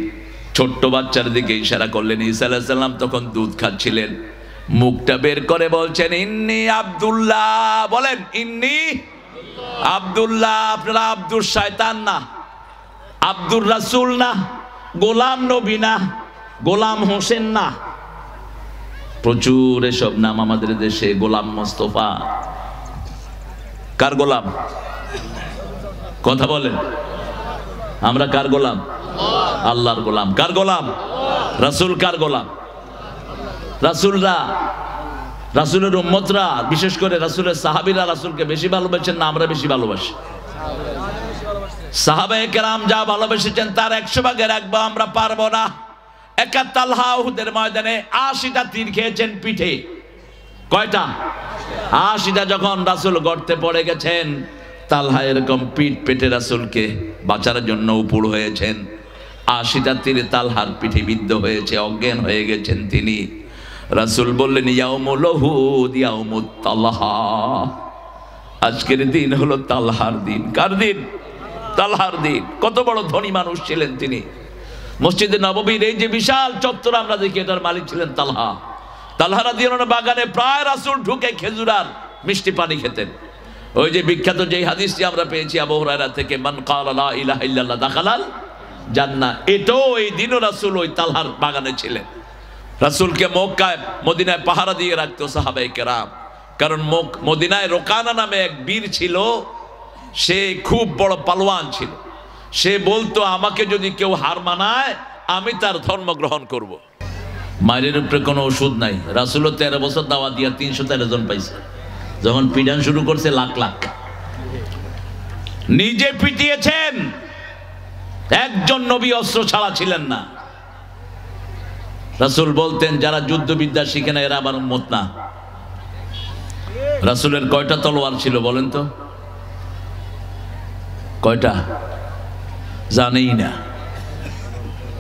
ছোট্ট বাচ্চার দিকে ইশারা করলেন। ঈসা আলাইহিস সালাম তখন দুধ খাচ্ছিলেন, মুখটা বের করে বলছেন ইন্নী আব্দুল্লাহ। বলেন ইন্নী আব্দুল্লাহ। আপনারা আব্দুল শয়তান না, আব্দুর রাসূল না, গোলাম নবী না, গোলাম হোসেন না। প্রচুর এসব নাম আমাদের দেশে। গোলাম মোস্তফা, কার গোলাম? কথা বলেন। আমরা কার গোলাম? আল্লাহর গোলাম। কার গোলাম? রাসূল। কার গোলাম? রাসূলরা, রাসূলের উম্মতরা, বিশেষ করে রাসূলের সাহাবীরা রাসূলকে বেশি ভালোবাসেন না আমরা বেশি ভালোবাসি? সাহাবায়ে কেরাম যা ভালোবেসেছেন তার 100 ভাগের 1 ভাগ আমরা পারবো না। একা তালহা উহুদের ময়দানে 80টা তীর খেয়েছেন পিঠে। কয়টা? 80টা। যখন রাসূল গর্তে পড়ে গেছেন, তালহা এরকম পিঠ পেটে রাসূলকে বাঁচার জন্য উপর হয়েছেন। 80টা তীরে তালহার পিঠে বিদ্ধ হয়েছে, অজ্ঞান হয়ে গেছেন তিনি। রাসূল বললেন ইয়াউমুল উহুদ ইয়াউমুত তালহা। আজকের দিন হলো তালহার দিন। কার দিন? তালহার দিন। কত বড় ধনী মানুষ ছিলেন তিনি। মসজিদে নববীর এই যে বিশাল চত্বর আমরা দেখি, এটার মালিক ছিলেন তালহা। তালহা রাদিয়াল্লাহু আনহু বাগানে প্রায় রাসূল ঢুকে খেজুর আর মিষ্টি পানি খেতেন। ওই যে বিখ্যাত যে হাদিসটি আমরা পেয়েছি আবু হুরায়রা থেকে, মান ক্বালা লা ইলাহা ইল্লাল্লাহ দাখালাল জান্নাহ। এটাও এই দিনও রাসূল ওই তালহার বাগানে ছিলেন। রাসূলকে মক্কায় মদিনায় পাহারা দিয়ে রাখতো সাহাবায়ে কেরাম। কারণ মদিনায় রোকানা নামে এক বীর ছিল, সে খুব বড় পালোয়ান ছিল। সে বলতো আমাকে যদি কেউ হার মানায় আমি তার ধর্ম গ্রহণ করব। মায়ের উপরে কোনো ওষুধ নাই। রাসূলও 13 বছর দাওয়াত দিয়া 313 জন পাইছে। যখন পিটান শুরু করছে লাখ লাখ। নিজে পিটিয়েছেন। একজন নবী অস্ত্র ছাড়া ছিলেন না। রাসূল বলতেন যারা যুদ্ধবিদ্যা শিখে না এরা আমার উম্মত না। রাসূলের কয়টা তলোয়ার ছিল বলেন তো? কয়টা? জানেই না।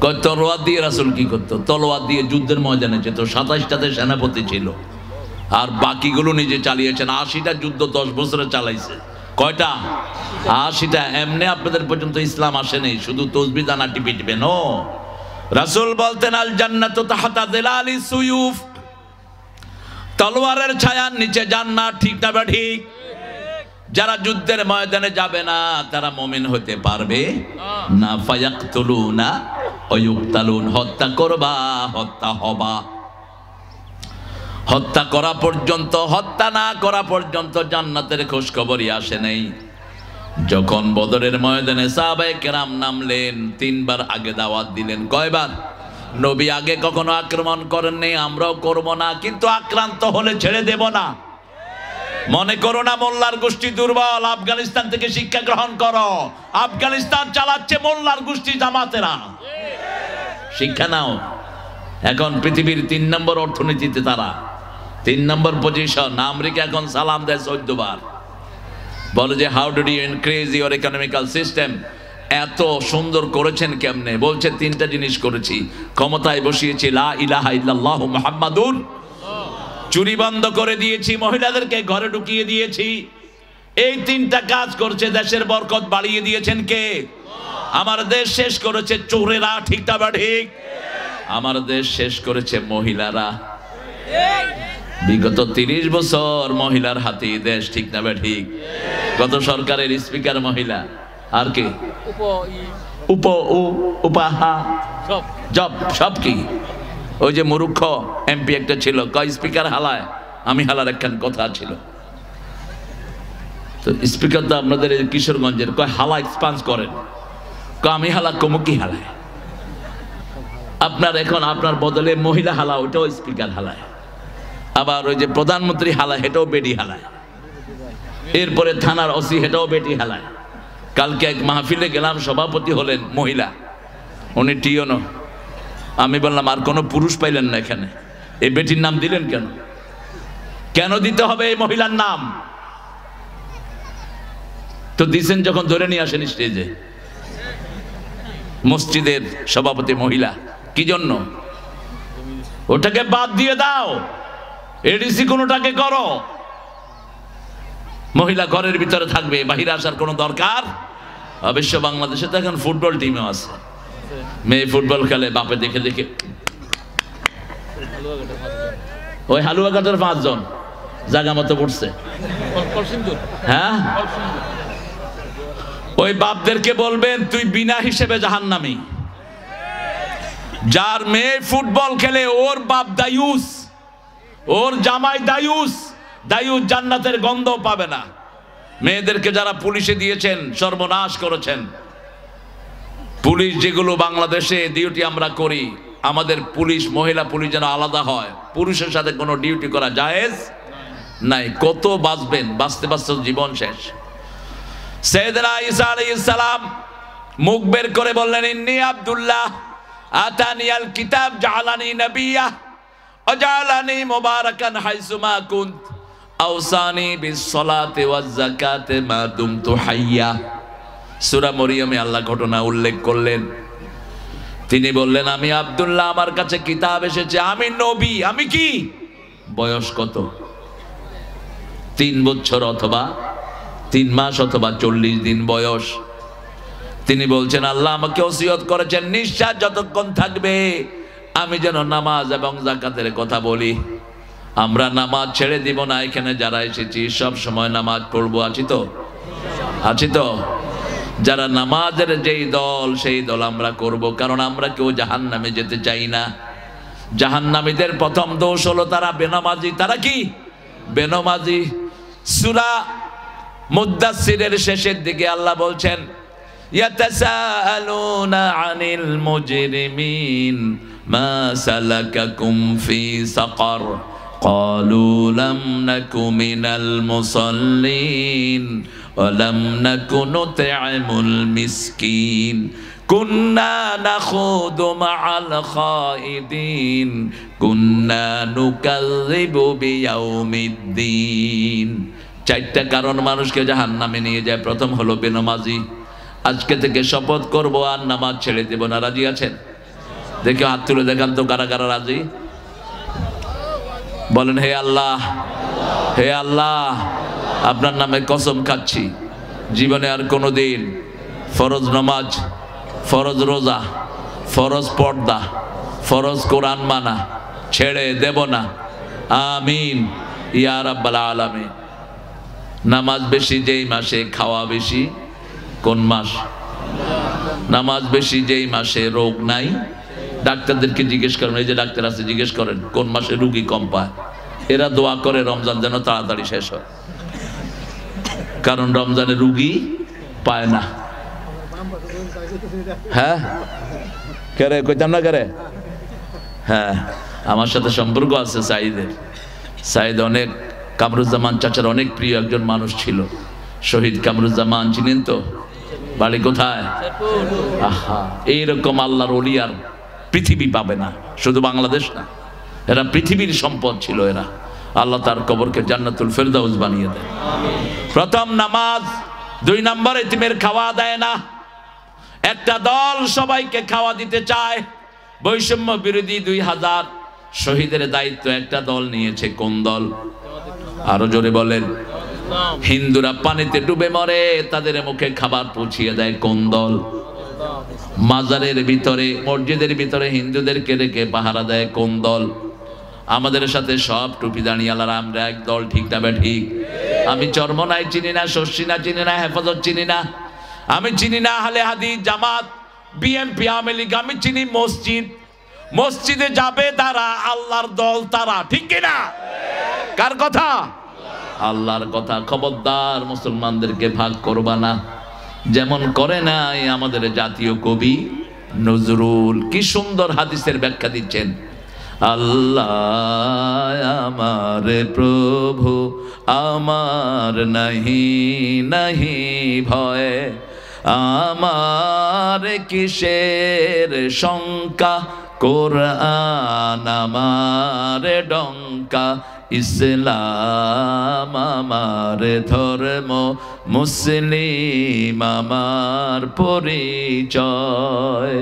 কয় তলোয়ার দিয়ে রাসূল কি করতো? তলোয়ার দিয়ে যুদ্ধের ময়দানে যেত। 27টাতে সেনাপতি ছিল, আর বাকিগুলো নিজে চালিয়েছেন। 80টা যুদ্ধ 10 বছরে চালাইছে। কয়টা? 80টা। এমনি আপনাদের পর্যন্ত ইসলাম আসেনি, শুধু তসবিহ দানা টিপিবেন। ও রাসূল বলতেন আল জান্নাতু তাহতা যিলালিস সুয়ুফ। তলোয়ারের ছায়ার নিচে জান্নাত। ঠিক না বা ঠিক? যারা যুদ্ধের ময়দানে যাবে না তারা মুমিন হতে পারবে না। ফায়াকতুলুনা ওয়া ইউকতালুন। হত্যা করবা, হত্যা হবা। হত্যা করা পর্যন্ত, হত্যা না করা পর্যন্ত জান্নাতের খোঁজ খবরই আসে নাই। যখন বদরের ময়দানে সাহাবায়ে কেরাম নামলেন, 3 বার আগে দাওয়াত দিলেন। কয়বার? নবী আগে কখনো আক্রমণ করেননি, আমরাও করব না, কিন্তু আক্রান্ত হলে ছেড়ে দেব না। মনে করো না মোল্লার গোষ্ঠী দুর্বল, আফগানিস্তান থেকে শিক্ষা গ্রহণ করো। আফগানিস্তান চালাচ্ছে মোল্লার গোষ্ঠী জামাতেরা। শিক্ষা নাও। এখন পৃথিবীর 3 নম্বর অর্থনীতিতে তারা, 3 নম্বর পজিশন। আমেরিকা এখন সালাম দেয় 14 বার, বলে যে how do you increase your economical system. এত সুন্দর করেছেন কেমনে? বলছে 3টা জিনিস করেছি। ক্ষমতায় বসিয়েছি লা ইলাহা ইল্লাল্লাহু মুহাম্মাদুর, চুরি বন্ধ করে দিয়েছি, মহিলাদেরকে ঘরে ঢুকিয়ে দিয়েছি। এই 3টা কাজ করছে, দেশের বরকত বাড়িয়ে দিয়েছেন কে? আমার দেশ শেষ করেছে চোরেরা, ঠিক না বা ঠিক? আমার দেশ শেষ করেছে মহিলারা। বিগত 30 বছর মহিলার হাতে দেশ, ঠিক না বা ঠিক? গত সরকারের স্পিকার মহিলা, আর কে? উপাহা সব কি? ওই যে মূর্খ এমপি একটা ছিল, কয় স্পিকার হালায়, আমি হালার একখান কথা ছিল। তো স্পিকার তো আপনাদের কিশোরগঞ্জের, কয় হালা এক্সপান্স করেন, কয় আমি হালা কমুকি হালায়। আপনার এখন আপনার বদলে মহিলা হালা, ওইটাও স্পিকার হালায়। আবার ওই যে প্রধানমন্ত্রী হালায়, হেটাও বেটি হালায়। এরপরে থানার ওসি, হেটাও বেটি হালায়। কালকে এক মাহফিলে গেলাম, সভাপতি হলেন মহিলা, উনি টিওনো। আমি বললাম আর কোনো পুরুষ পাইলেন না এখানে, এই বেটির নাম দিলেন কেন? কেন দিতে হবে এই মহিলার নাম? তো দিছেন যখন ধরে নিয়ে আসেন স্টেজে। মসজিদের সভাপতি মহিলা, কি জন্য? ওটাকে বাদ দিয়ে দাও, এডিসি কোনটাকে করো। মহিলা ঘরের ভিতরে থাকবে, বাহিরে আসার কোনো দরকার। অবশ্য বাংলাদেশে তো এখন ফুটবল টিমও আছে, মেয়ে ফুটবল খেলে, বাপে দেখে দেখে। ওই হালুয়াঘাটের 5 জন জায়গা মতো পড়ছে। হ্যাঁ, ওই বাপদেরকে বলবেন তুই বিনা হিসেবে জাহান্নামী। যার মেয়ে ফুটবল খেলে ওর বাপ দায়ুস, ওর জামাই দায়ুস, দায়ুস জান্নাতের গন্ধ পাবে না। মেয়েদেরকে যারা পুলিশে দিয়েছেন সর্বনাশ করেছেন। পুলিশ যেগুলো বাংলাদেশে ডিউটি আমরা করি, আমাদের পুলিশ, মহিলা পুলিশ যেন আলাদা হয়। পুরুষের সাথে কোনো ডিউটি করা জায়েজ নাই। কত বাঁচবেন, বাঁচতে বাঁচতে জীবন শেষ। সাইয়েদনা ঈসা আলাইহিস সালাম মুখ বের করে বললেন, ইন্নী আব্দুল্লাহ আতানিয়াল কিতাব জাআলানি নাবিয়্যা ওয়া জাআলানি মুবারাকান হাইসুমা কুনত আওসানি বিস সালাতি ওয়াজ যাকাতি মা দুমতু হাইয়্যা। সূরা মরিয়মে আল্লাহ ঘটনা উল্লেখ করলেন। তিনি বললেন, আমি আব্দুল্লাহ, আমার কাছে কিতাব এসেছে, আমি নবী। আমি কি? বয়স কত? 3 বছর অথবা 3 মাস অথবা 40 দিন বয়স। তিনি বলছেন, আল্লাহ আমাকে ওসিয়ত করেছেন নিঃশ্বাস যতক্ষণ থাকবে আমি যেন নামাজ এবং যাকাতের কথা বলি। আমরা নামাজ ছেড়ে দিব না। এখানে যারা এসেছি সব সময় নামাজ পড়বো, আছি তো? আছি তো? যারা নামাজের যেই দল, সেই দল আমরা করব, কারণ আমরা কেউ জাহান্নামে যেতে চাই না। জাহান্নামীদের প্রথম দোষ হলো তারা বেনামাজি। তারা কি? বেনামাজি। সূরা মুদ্দাসসিরের শেষের দিকে আল্লাহ বলছেন, ইয়াতাসাআলুনা আনিল মুজরিমিন মা সালাকাকুম ফি সাকার ক্বালু লাম নাকু মিনাল মুসাল্লিন ওয়া লাম নাকু নুত'ইমুল মিসকিন কুন্না নাখুদু মা'আল খাইদিন কুন্না নুকাযযিবু বিয়াউমিদ্দিন। 4টা কারণ মানুষকে জাহান্নামে নিয়ে যায়। প্রথম হলো বেনামাজি। আজকে থেকে শপথ করব আর নামাজ ছেড়ে দেব না। রাজি আছেন? দেখে হাত তুলে দেখান তো কারা কারা রাজি। বলেন, হে আল্লাহ, হে আল্লাহ, আপনার নামে কসম খাচ্ছি জীবনে আর কোনোদিন ফরজ নামাজ, ফরজ রোজা, ফরজ পর্দা, ফরজ কোরআন মানা ছেড়ে দেব না। আমিন ইয়া রাব্বাল আলামিন। নামাজ বেশি যেই মাসে, খাওয়া বেশি কোন মাস? নামাজ বেশি যেই মাসে রোগ নাই। ডাক্তারদেরকে জিজ্ঞেস করেন, এই যে ডাক্তার আছে, জিজ্ঞেস করেন কোন মাসে রুগী কম পায়। এরা দোয়া করে রমজান যেন তাড়াতাড়ি শেষ হয়, কারণ রমজানে রুগী পায় না। হ্যাঁ কেরে কইতাম না কেরে? হ্যাঁ আমার সাথে সম্পর্ক আছে সাইদের। সাইদ অনেক কামরুজ্জামান চাচার অনেক প্রিয় একজন মানুষ ছিল, শহীদ কামরুজ্জামান, চিনেন তো? বাড়ি কোথায়? আহা, এইরকম আল্লাহর ওলি আর পৃথিবী পাবে না, শুধু বাংলাদেশ না, এরা পৃথিবীর সম্পদ ছিল এরা। আল্লাহ তার কবরকে জান্নাতুল ফেরদাউস বানিয়ে দেয়। প্রথম নামাজ, 2 নম্বর এতিমের খাওয়া দেয় না। একটা দল সবাইকে খাওয়া দিতে চায়, বৈষম্য বিরোধী 2000 শহীদের দায়িত্ব একটা দল নিয়েছে। কোন দল? আরো জোরে বলেন। হিন্দুরা পানিতে ডুবে মরে, তাদের মুখে খাবার পৌঁছিয়ে দেয় কোন দল? মাজারের ভিতরে, মসজিদের ভিতরে হিন্দুদেরকে রেখে পাহারা দেয় কোন দল? আমাদের সাথে সব টুপি দাঁড়িয়ালারা আমরা এক দল, ঠিক না বে ঠিক? আমি চরমনাই চিনি না, শর্ষিনা চিনি না, হেফাজত চিনি না, আমি চিনি না আহলে হাদিস, জামাত, বিএনপি, আওয়ামী লীগ, আমি চিনি মসজিদ। মসজিদে যাবে তারা, আল্লাহর দল তারা, ঠিক কিনা? কার কথা? আল্লাহর কথা। খবরদার মুসলমানদেরকে ভাগ করবা না, যেমন করে নাই আমাদের জাতীয় কবি নজরুল। কি সুন্দর হাদিসের ব্যাখ্যা দিচ্ছেন। আল্লাহ আমার প্রভু, আমার নাহি নাহি ভয়, আমার কিসের শঙ্কা, কোরআন আমার ডঙ্কা, ইসলাম আমার ধর্ম, মুসলিম আমার পরিচয়।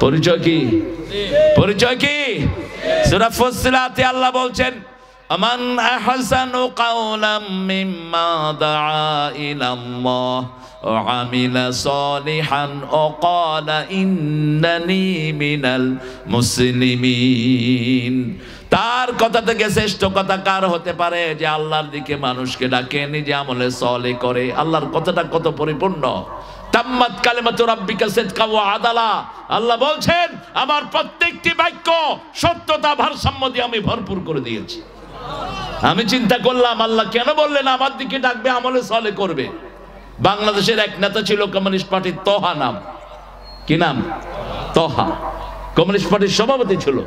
পরিচয় কি? পরিচয় কি? সূরা ফুসসিলাতে আল্লাহ বলছেন, আমান আহসানু কাওলাম মিম্মা দাআ ইলাল্লাহ ওয়া আমিলা সালিহান ওয়া ক্বালা ইন্নানি মিনাল মুসলিমিন। তার কথা থেকে শ্রেষ্ঠ কথা কার হতে পারে? যে আল্লাহর দিকে মানুষকে ডাকে, নিজে আমলে সলে করে। আল্লাহর কথাটা কত পরিপূর্ণ। তাম্মাত কালিমাতু রাব্বিকা সিদকা ওয়া আদালা। আল্লাহ বলছেন আমার প্রত্যেকটি বাক্য সত্যতা, ভারসাম্য দিয়ে আমি ভরপুর করে দিয়েছি। আমি চিন্তা করলাম আল্লাহ কেন বললেন আমার দিকে ডাকবে, আমলে সলে করবে? বাংলাদেশের এক নেতা ছিল কমিউনিস্ট পার্টির, তোহা নাম। কি নাম? তোহা। কমিউনিস্ট পার্টির সভাপতি ছিল।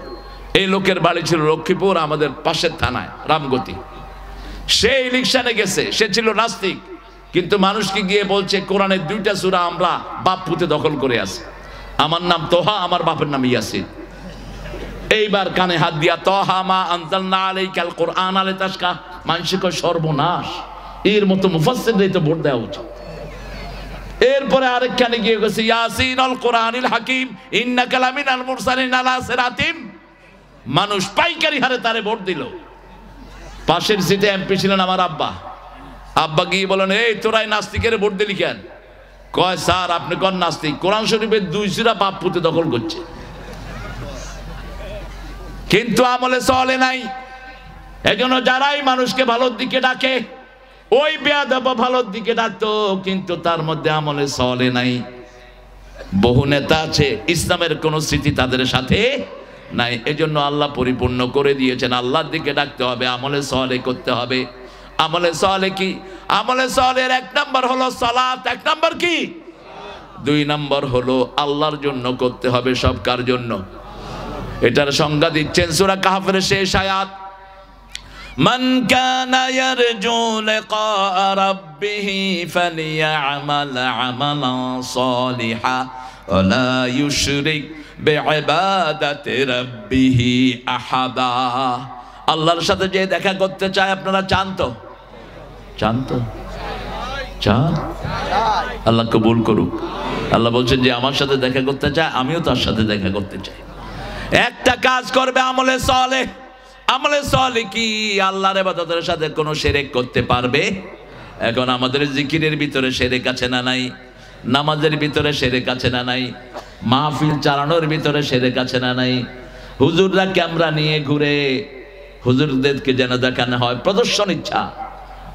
এই লোকের বাড়ি ছিল লক্ষ্মীপুর, আমাদের পাশের থানায়, রামগতি। সে ইলেকশনে গেছে, সে ছিল নাস্তিক, কিন্তু মানুষকে গিয়ে বলছে কোরআনের 2টা সূরা আমরা বাপ পুঁতে দখল করে আছি। আমার নাম তোহা, আমার বাপের নাম ইয়াসিন। এইবার কানে হাত দিয়া তোহা মা আনজালনা আলাইকাল কোরআন লিতাশকা। মানুষে কয় সর্বনাশ, এর মতো মুফাসসিরদের তো ভোট দেওয়া উচিত। এরপরে আরেকখানে গিয়ে গেছে ইয়াসিনুল কোরআনিল হাকিম ইন্নাকা লামিনাল মুরসালিন আলা সিরাতিম। মানুষ পাইকারি হারে তারে ভোট দিল। পাশের সিটে এমপি ছিলেন আমার আব্বা। আব্বা গিয়ে বলেন, এই তোরাই নাস্তিকের ভোট দিলি কেন? কয় স্যার আপনি কোন নাস্তিক? কোরআন শরীফের 2 সূরা বাপ পুঁতে দখল করছে, কিন্তু আমলে চলে নাই। এজন্য যারাই মানুষকে ভালোর দিকে ডাকে, ওই বেয়াদব ভালোর দিকে ডাকতো, কিন্তু তার মধ্যে আমলে চলে নাই। বহু নেতা আছে, ইসলামের কোন স্মৃতি তাদের সাথে নাই। এজন্য আল্লাহ পরিপূর্ণ করে দিয়েছেন, আল্লাহর দিকে ডাকতে হবে, আমলে সলে করতে হবে। আমলে সলে কি? আমলে সলের 1 নম্বর হলো সালাত। 1 নম্বর কি? 2 নম্বর হলো আল্লাহর জন্য করতে হবে। সব কার জন্য? এটার সংজ্ঞা দিচ্ছেন সূরা কাহফের শেষ আয়াত, মান কানা ইয়ারজু লিকা রাব্বিহি ফালিয়া'মাল আমালান সালিহা ওয়া লা ইউশরিক বিইবাদাতি রাব্বিহি আহাদা। আল্লাহর সাথে যে দেখা করতে চায়, আপনারা চান তো? চান তো? চান? আল্লাহ কবুল করুক। আল্লাহ বলছেন যে আমার সাথে দেখা করতে চায়, আমিও তার সাথে দেখা করতে চাই। একটা কাজ করবে আমলে সলে। আমলে সলে কি? আল্লাহর ইবাদতের সাথে কোনো শিরক করতে পারবে? এখন আমাদের জিকিরের ভিতরে শিরক আছে না নাই? নামাজের ভিতরে শিরক আছে না নাই? মাহফিল চালানোর ভিতরে শিরক আছে না নাই? হুজুররা ক্যামেরা নিয়ে ঘুরে হুজুরদেরকে যেন দেখানো হয় প্রদর্শন ইচ্ছা।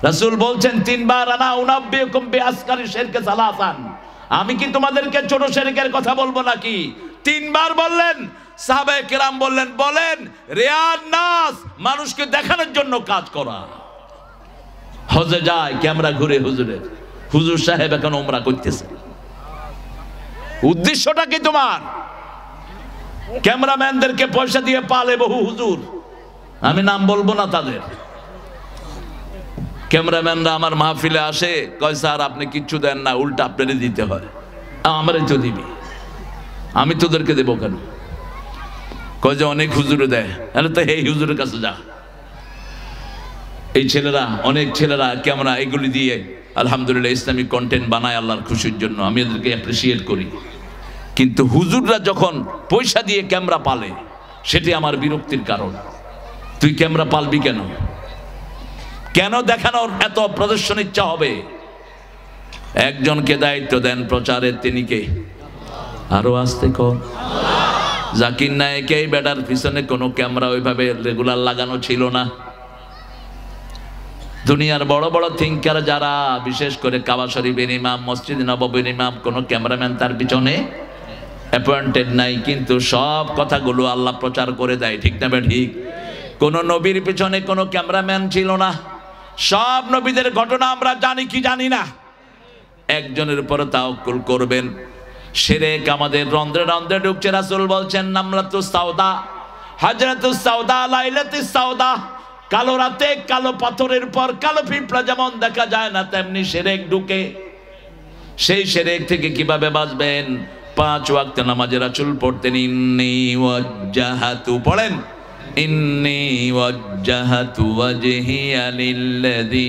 রাসূল বলছেন 3 বার, আনা উনাব্বিউকুম বিআসকারি শিরকে সালাসান। আমি কি তোমাদেরকে ছোট শিরকের কথা বলবো নাকি? 3 বার বললেন। সাহাবায়ে কেরাম বললেন, বলেন রিয়ান নাস, মানুষকে দেখানোর জন্য কাজ করা। হজে যায় ক্যামেরা ঘুরে হুজুরের, হুজুর সাহেব এখন ওমরা করতেছে। উদ্দেশ্যটা কি তোমার? ক্যামেরাম্যানদেরকে পয়সা দিয়ে পালে বহু হুজুর, আমি নাম বলবো না তাদের। ক্যামেরাম্যানরা আমার মাহফিলে আসে, কয় স্যার আপনি কিচ্ছু দেন না, উল্টা আপনারই দিতে হয়। আমারই তো দিবি, আমি তোদেরকে দেবো কেন? কয় যে অনেক হুজুরে দেয়। তো এই হুজুরের কাছে যা। এই ছেলেরা, অনেক ছেলেরা ক্যামেরা এগুলি দিয়ে আলহামদুলিল্লাহ ইসলামিক কন্টেন্ট বানায় আল্লাহর খুশির জন্য, আমি এদেরকে অ্যাপ্রিসিয়েট করি। কিন্তু হুজুররা যখন পয়সা দিয়ে ক্যামেরা পালে, সেটি আমার বিরক্তির কারণ। তুই ক্যামেরা পালবি কেন? কেন দেখানোর এত প্রদর্শন ইচ্ছা হবে? একজনকে দায়িত্ব দেন প্রচারের, তিনি কে? আরো আসতে কর। জাকির নায়েক এই বেটার পিছনে কোনো ক্যামেরা ওইভাবে রেগুলার লাগানো ছিল না। দুনিয়ার বড় বড় থিঙ্কার যারা, বিশেষ করে কাবা শরীফের ইমাম, মসজিদ নববীর ইমাম, কোনো ক্যামেরাম্যান তার পিছনে অ্যাপয়েন্টেড নাই, কিন্তু সব কথাগুলো আল্লাহ প্রচার করে দেয়, ঠিক না বে ঠিক? কোন নবীর পিছনে কোনো ক্যামেরাম্যান ছিল না। সব নবীদের ঘটনা আমরা জানি কি জানি না? একজনের উপর তাওয়াক্কুল করবেন। শিরক আমাদের রন্ধ্রে রন্ধ্রে ঢুকছে। রাসূল বলছেন নামলাতুস সাউদা, হযরতুস সাউদা, লাইলাতুস সাউদা, কালো রাতে কালো পাথরের উপর কালো পিঁপড়া যেমন দেখা যায় না, তেমনি শিরক ঢুকে। সেই শিরক থেকে কিভাবে বাঁচবেন? 5 ওয়াক্ত নামাজে রাসূল পড়তেন ইন্নী ওয়াজ্জাহাতু, পড়েন ইন্নী ওয়াজ্জাহাতু ওয়াজহিয়া লিল্লাযী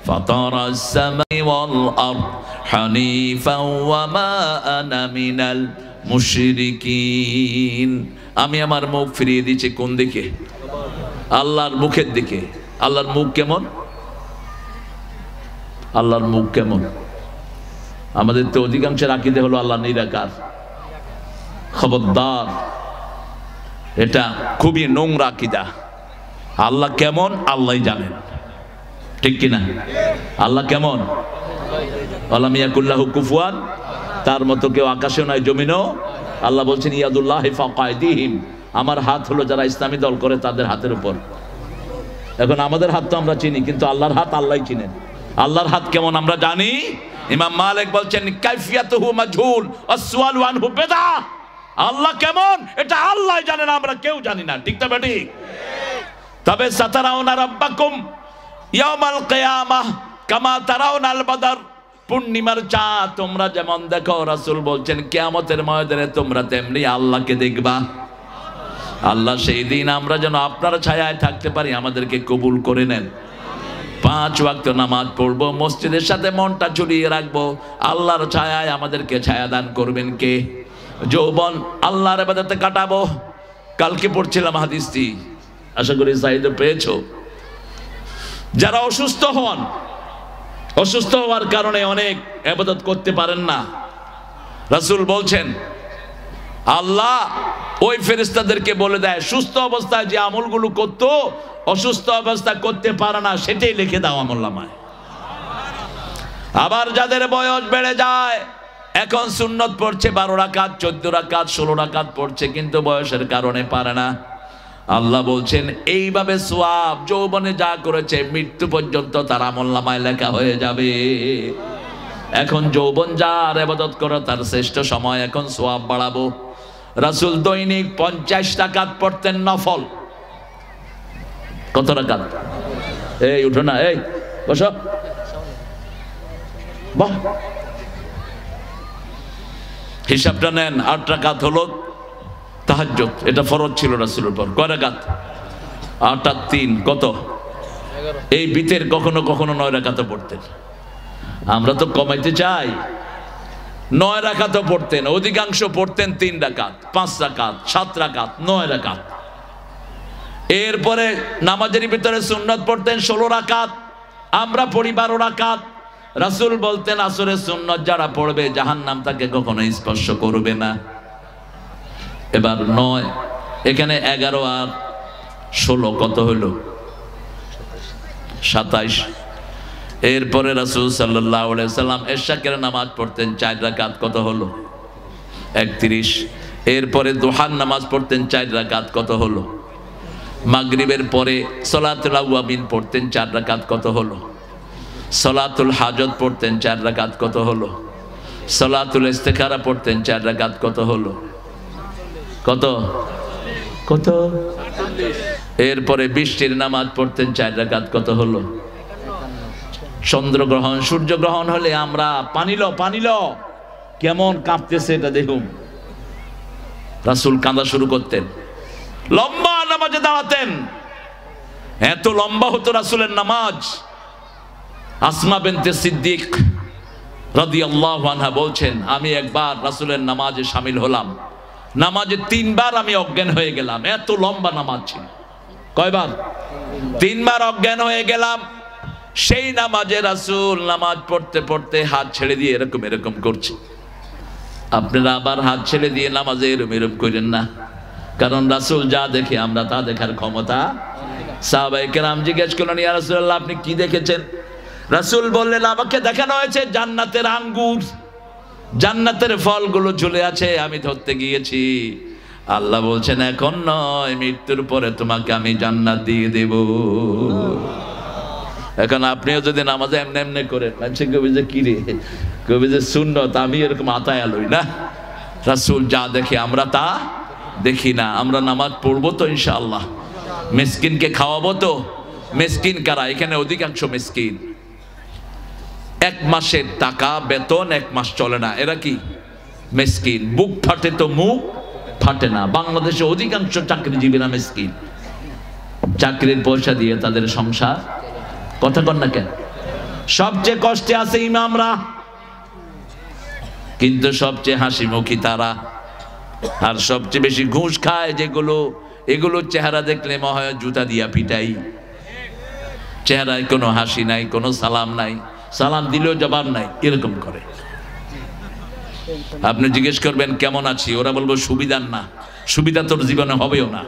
ফাতারাস সামাই ওয়াল আরদ হানিফাও ওয়া মা আনা মিনাল মুশরিকিন। আমি আমার মুখ ফিরিয়ে দিয়েছি কোন দিকে? আল্লাহর মুখের দিকে। আল্লাহর মুখ কেমন? আল্লাহর মুখ কেমন? আমাদের তো অধিকাংশের আকীদা হলো আল্লাহ নিরাকার। খবরদার, এটা খুবই নোংরা আকীদা। আল্লাহ কেমন আল্লাহই জানেন, ঠিক কিনা? আল্লাহ কেমন? আলাম ইয়াকুল্লাহু কুফুয়ান, তার মতো কেউ আকাশেও নাই জমিনেও। আল্লাহ বলছেন ইয়াদুল্লাহি ফাওকা আইদিহিম, আমার হাত হলো যারা ইসলামী দল করে তাদের হাতের উপর। এখন আমাদের হাত তো আমরা চিনি, কিন্তু আল্লাহর হাত আল্লাহই চিনেন। আল্লাহর হাত কেমন আমরা জানি। ইমাম মালিক বলছেন কাইফিয়াতুহু মাজহুল আসওয়ালু আনহু বিদআ। আল্লাহ কেমন এটা আল্লাহই জানেন, আমরা কেউ জানি না, ঠিক না বেটি? তবে সাতারাউনা রাব্বাকুম ইয়াউমাল কিয়ামাহ কামা তারাউনাল বাদর, পূর্ণিমার চাঁদ তোমরা যেমন দেখো, রাসূল বলছেন কিয়ামতের ময়দানে তোমরা তেমনি আল্লাহকে দেখবা। আল্লাহ সেই দিন আমরা যেন আপনার ছায়ায় থাকতে পারি, আমাদেরকে কবুল করে নেন। 5 ওয়াক্ত নামাজ পড়বো, মসজিদের সাথে মনটা ঝুলিয়ে রাখবো, আল্লাহর ছায়ায় আমাদেরকে ছায়া দান করবেন কে? যৌবন আল্লাহর ইবাদতে কাটাবো। কালকে পড়ছিলাম হাদিসটি, আশা করি সাইদে পেয়েছো। যারা অসুস্থ হন, অসুস্থ হওয়ার কারণে অনেক ইবাদত করতে পারেন না, রাসূল বলছেন আল্লাহ ওই ফেরেশতাদেরকে বলে দেয় সুস্থ অবস্থায় যে আমলগুলো করতো অসুস্থ অবস্থায় করতে পারে না, সেটাই লিখে দাও আমলনামায়। আবার যাদের বয়স বেড়ে যায়, এখন সুন্নত পড়ছে 12 রাকাত, 14 রাকাত, 16 রাকাত পড়ছে, কিন্তু বয়সের কারণে পারে না। আল্লাহ বলছেন এইভাবে সওয়াব যৌবনে যা করেছে মৃত্যু পর্যন্ত তার আমলনামায় লেখা হয়ে যাবে। এখন যৌবন যার ইবাদত করে তার শ্রেষ্ঠ সময়, এখন সওয়াব বাড়াবো। রাসূল দৈনিক 50 রাকাত পড়তেন নফল। কত রাকাত? এই উঠো না, এই বসো, বাহ, হিসাবটা নেন। 8 রাকাত হলো তাহাজ্জুদ, এটা ফরজ ছিল রাসূলের উপর। কয় রাকাত? 8 আর 3 কত? এই বিতের কখনো কখনো 9 রাকাতও পড়তেন। আমরা তো কমাইতে চাই। 9 রাকাতও পড়তেন, অধিকাংশ পড়তেন 3 রাকাত, 5 রাকাত, 7 রাকাত, 9 রাকাত। এরপরে নামাজের ভিতরে সুন্নত পড়তেন 16 রাকাত, আমরা পড়ি 12 রাকাত। রাসূল বলতেন আসরের সুন্নত যারা পড়বে জাহান্নাম তাকে কখনো স্পর্শ করবে না। এবার 9, এখানে 11 আর 16 কত হলো? 27। এরপরে রাসূল সাল্লাল্লাহু আলাইহি সাল্লাম ইশাকের নামাজ পড়তেন 4 রাকাত, কত হলো? 31। এরপরে দুহার নামাজ পড়তেন 4 রাকাত, কত হলো? মাগরিবের পরে সালাতুল আওয়াবিন পড়তেন 4 রাকাত, কত হলো? সালাতুল হাজত পড়তেন 4 রাকাত, কত হলো? সালাতুল ইস্তিখারা পড়তেন 4 রাকাত, কত হলো? কত কত? এরপরে বৃষ্টির নামাজ পড়তেন 4 রাকাত, কত হলো? চন্দ্রগ্রহণ সূর্যগ্রহণ হলে আমরা পানি লো কেমন কাঁপতেছে এটা দেখুন, রাসূল কাঁদা শুরু করতেন, লম্বা নামাজে দাঁড়াতেন। এত লম্বা হতো রাসূলের নামাজ। আসমা বিনতে সিদ্দিক রাদিয়াল্লাহু আনহা বলছেন, আমি একবার রাসূলের নামাজে শামিল হলাম, নামাজে 3 বার আমি অজ্ঞান হয়ে গেলাম, এত লম্বা নামাজ ছিল। কয়বার? 3 বার অজ্ঞান হয়ে গেলাম। সেই নামাজে রাসূল নামাজ পড়তে পড়তে হাত ছেড়ে দিয়ে এরকম এরকম করছে। আপনারা আবার হাত ছেড়ে দিয়ে নামাজে এরকম এরকম করেন না, কারণ রাসূল যা দেখে আমরা তা দেখার ক্ষমতা। সাহাবায়ে কেরাম জিজ্ঞেস করলেন, ইয়া রাসূলুল্লাহ আপনি কি দেখেছেন? রাসূল বললেন, আমাকে দেখানো হয়েছে জান্নাতের আঙ্গুর, জান্নাতের ফলগুলো ঝুলে আছে, আমি ধরতে গিয়েছি। আল্লাহ বলছেন, এখন নয়, মৃত্যুর পরে তোমাকে আমি জান্নাত দিয়ে দেব। এখন আপনিও যদি নামাজে এমনি এমনি করেন, মানুষ কবি যে কি রে, কবি যে সুন্নত, আমি এরকম আতায় আলোই না। রাসূল যা দেখে আমরা তা দেখি না। আমরা নামাজ পড়বো তো ইনশাআল্লাহ, মিসকিনকে খাওয়াবো তো। মিসকিন কারা? এখানে অধিকাংশ মিসকিন 1 মাসের টাকা বেতন 1 মাস চলে না, এরা কি মিসকিন? বুক ফাটে তো মুখ ফাটে না। বাংলাদেশে অধিকাংশ চাকরিজীবীরা মিসকিন, চাকরির পয়সা দিয়ে তাদের সংসার। কথা কন না কেন? সবচেয়ে কষ্টে আছে ইমামরা, কিন্তু সবচেয়ে হাসি মুখী তারা। আর সবচেয়ে বেশি ঘুষ খায় যেগুলো, এগুলো চেহারা দেখলে মনে হয় জুতা দিয়া পিটাই। চেহারায় কোনো হাসি নাই, কোনো সালাম নাই, সালাম দিলেও জবাব নাই, এরকম করে। আপনি জিজ্ঞেস করবেন কেমন আছি, ওরা বলবো সুবিধার না। সুবিধা তোর জীবনে হবেও না,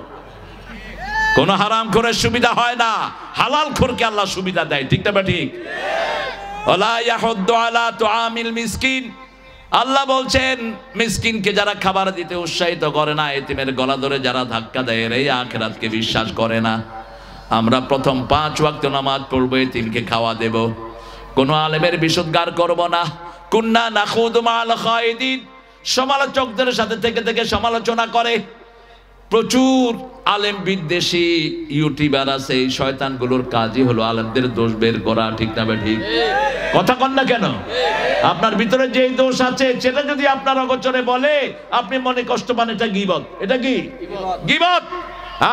কোন হারাম করে সুবিধা হয় না, হালাল খোরকে আল্লাহ সুবিধা দেয়। ঠিক না ঠিক? ওয়ালা ইয়াহুদ্দু আলা তুআমিল মিসকিন, আল্লাহ বলছেন মিসকিনকে যারা খাবার দিতে উৎসাহিত করে না, এতিমের গলা ধরে যারা ধাক্কা দেয়, এই আখিরাতকে বিশ্বাস করে না। আমরা প্রথম 5 ওয়াক্ত নামাজ পড়বো, এতিমকে খাওয়া দেব, কোন আলেমের বিশুদ্ধার করব না। কুন্না নাখুদু মাল খায়দিন, সমালোচকদের সাথে থেকে থেকে সমালোচনা করে। প্রচুর আলেম বিদ্বেষী ইউটিউবার আছে, এই শয়তানগুলোর কাজই হলো আলেমদের দোষ বের করা। ঠিক না ঠিক? কথা কন না কেন? আপনার ভিতরে যেই দোষ আছে সেটা যদি আপনার অগোচরে বলে, আপনি মনে কষ্ট পান, এটা গীবত। এটা কি গীবত?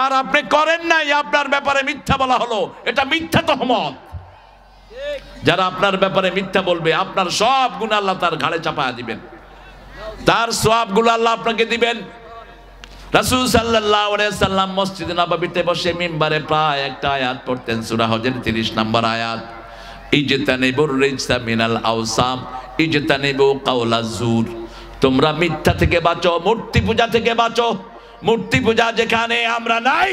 আর আপনি করেন নাই, আপনার ব্যাপারে মিথ্যা বলা হলো, এটা মিথ্যা তহমত। যারা আপনার ব্যাপারে মিথ্যা বলবে, আপনার সব গুণ আল্লাহ তার ঘাড়ে চাপায়া দিবেন, তার সওয়াবগুলো আল্লাহ আপনাকে দিবেন। রাসূল সাল্লাল্লাহু আলাইহি সাল্লাম মসজিদে নববীতে বসে মিম্বারে প্রায় একটা আয়াত পড়তেন, সূরা হজের 30 নম্বর আয়াত, ইজতানিবুর রিজসা মিনাল আওসাম ইজতানিবু কাওলাজ জুর, তোমরা মিথ্যা থেকে বাঁচো, মূর্তি পূজা থেকে বাঁচো। মূর্তি পূজা যেখানে আমরা নাই,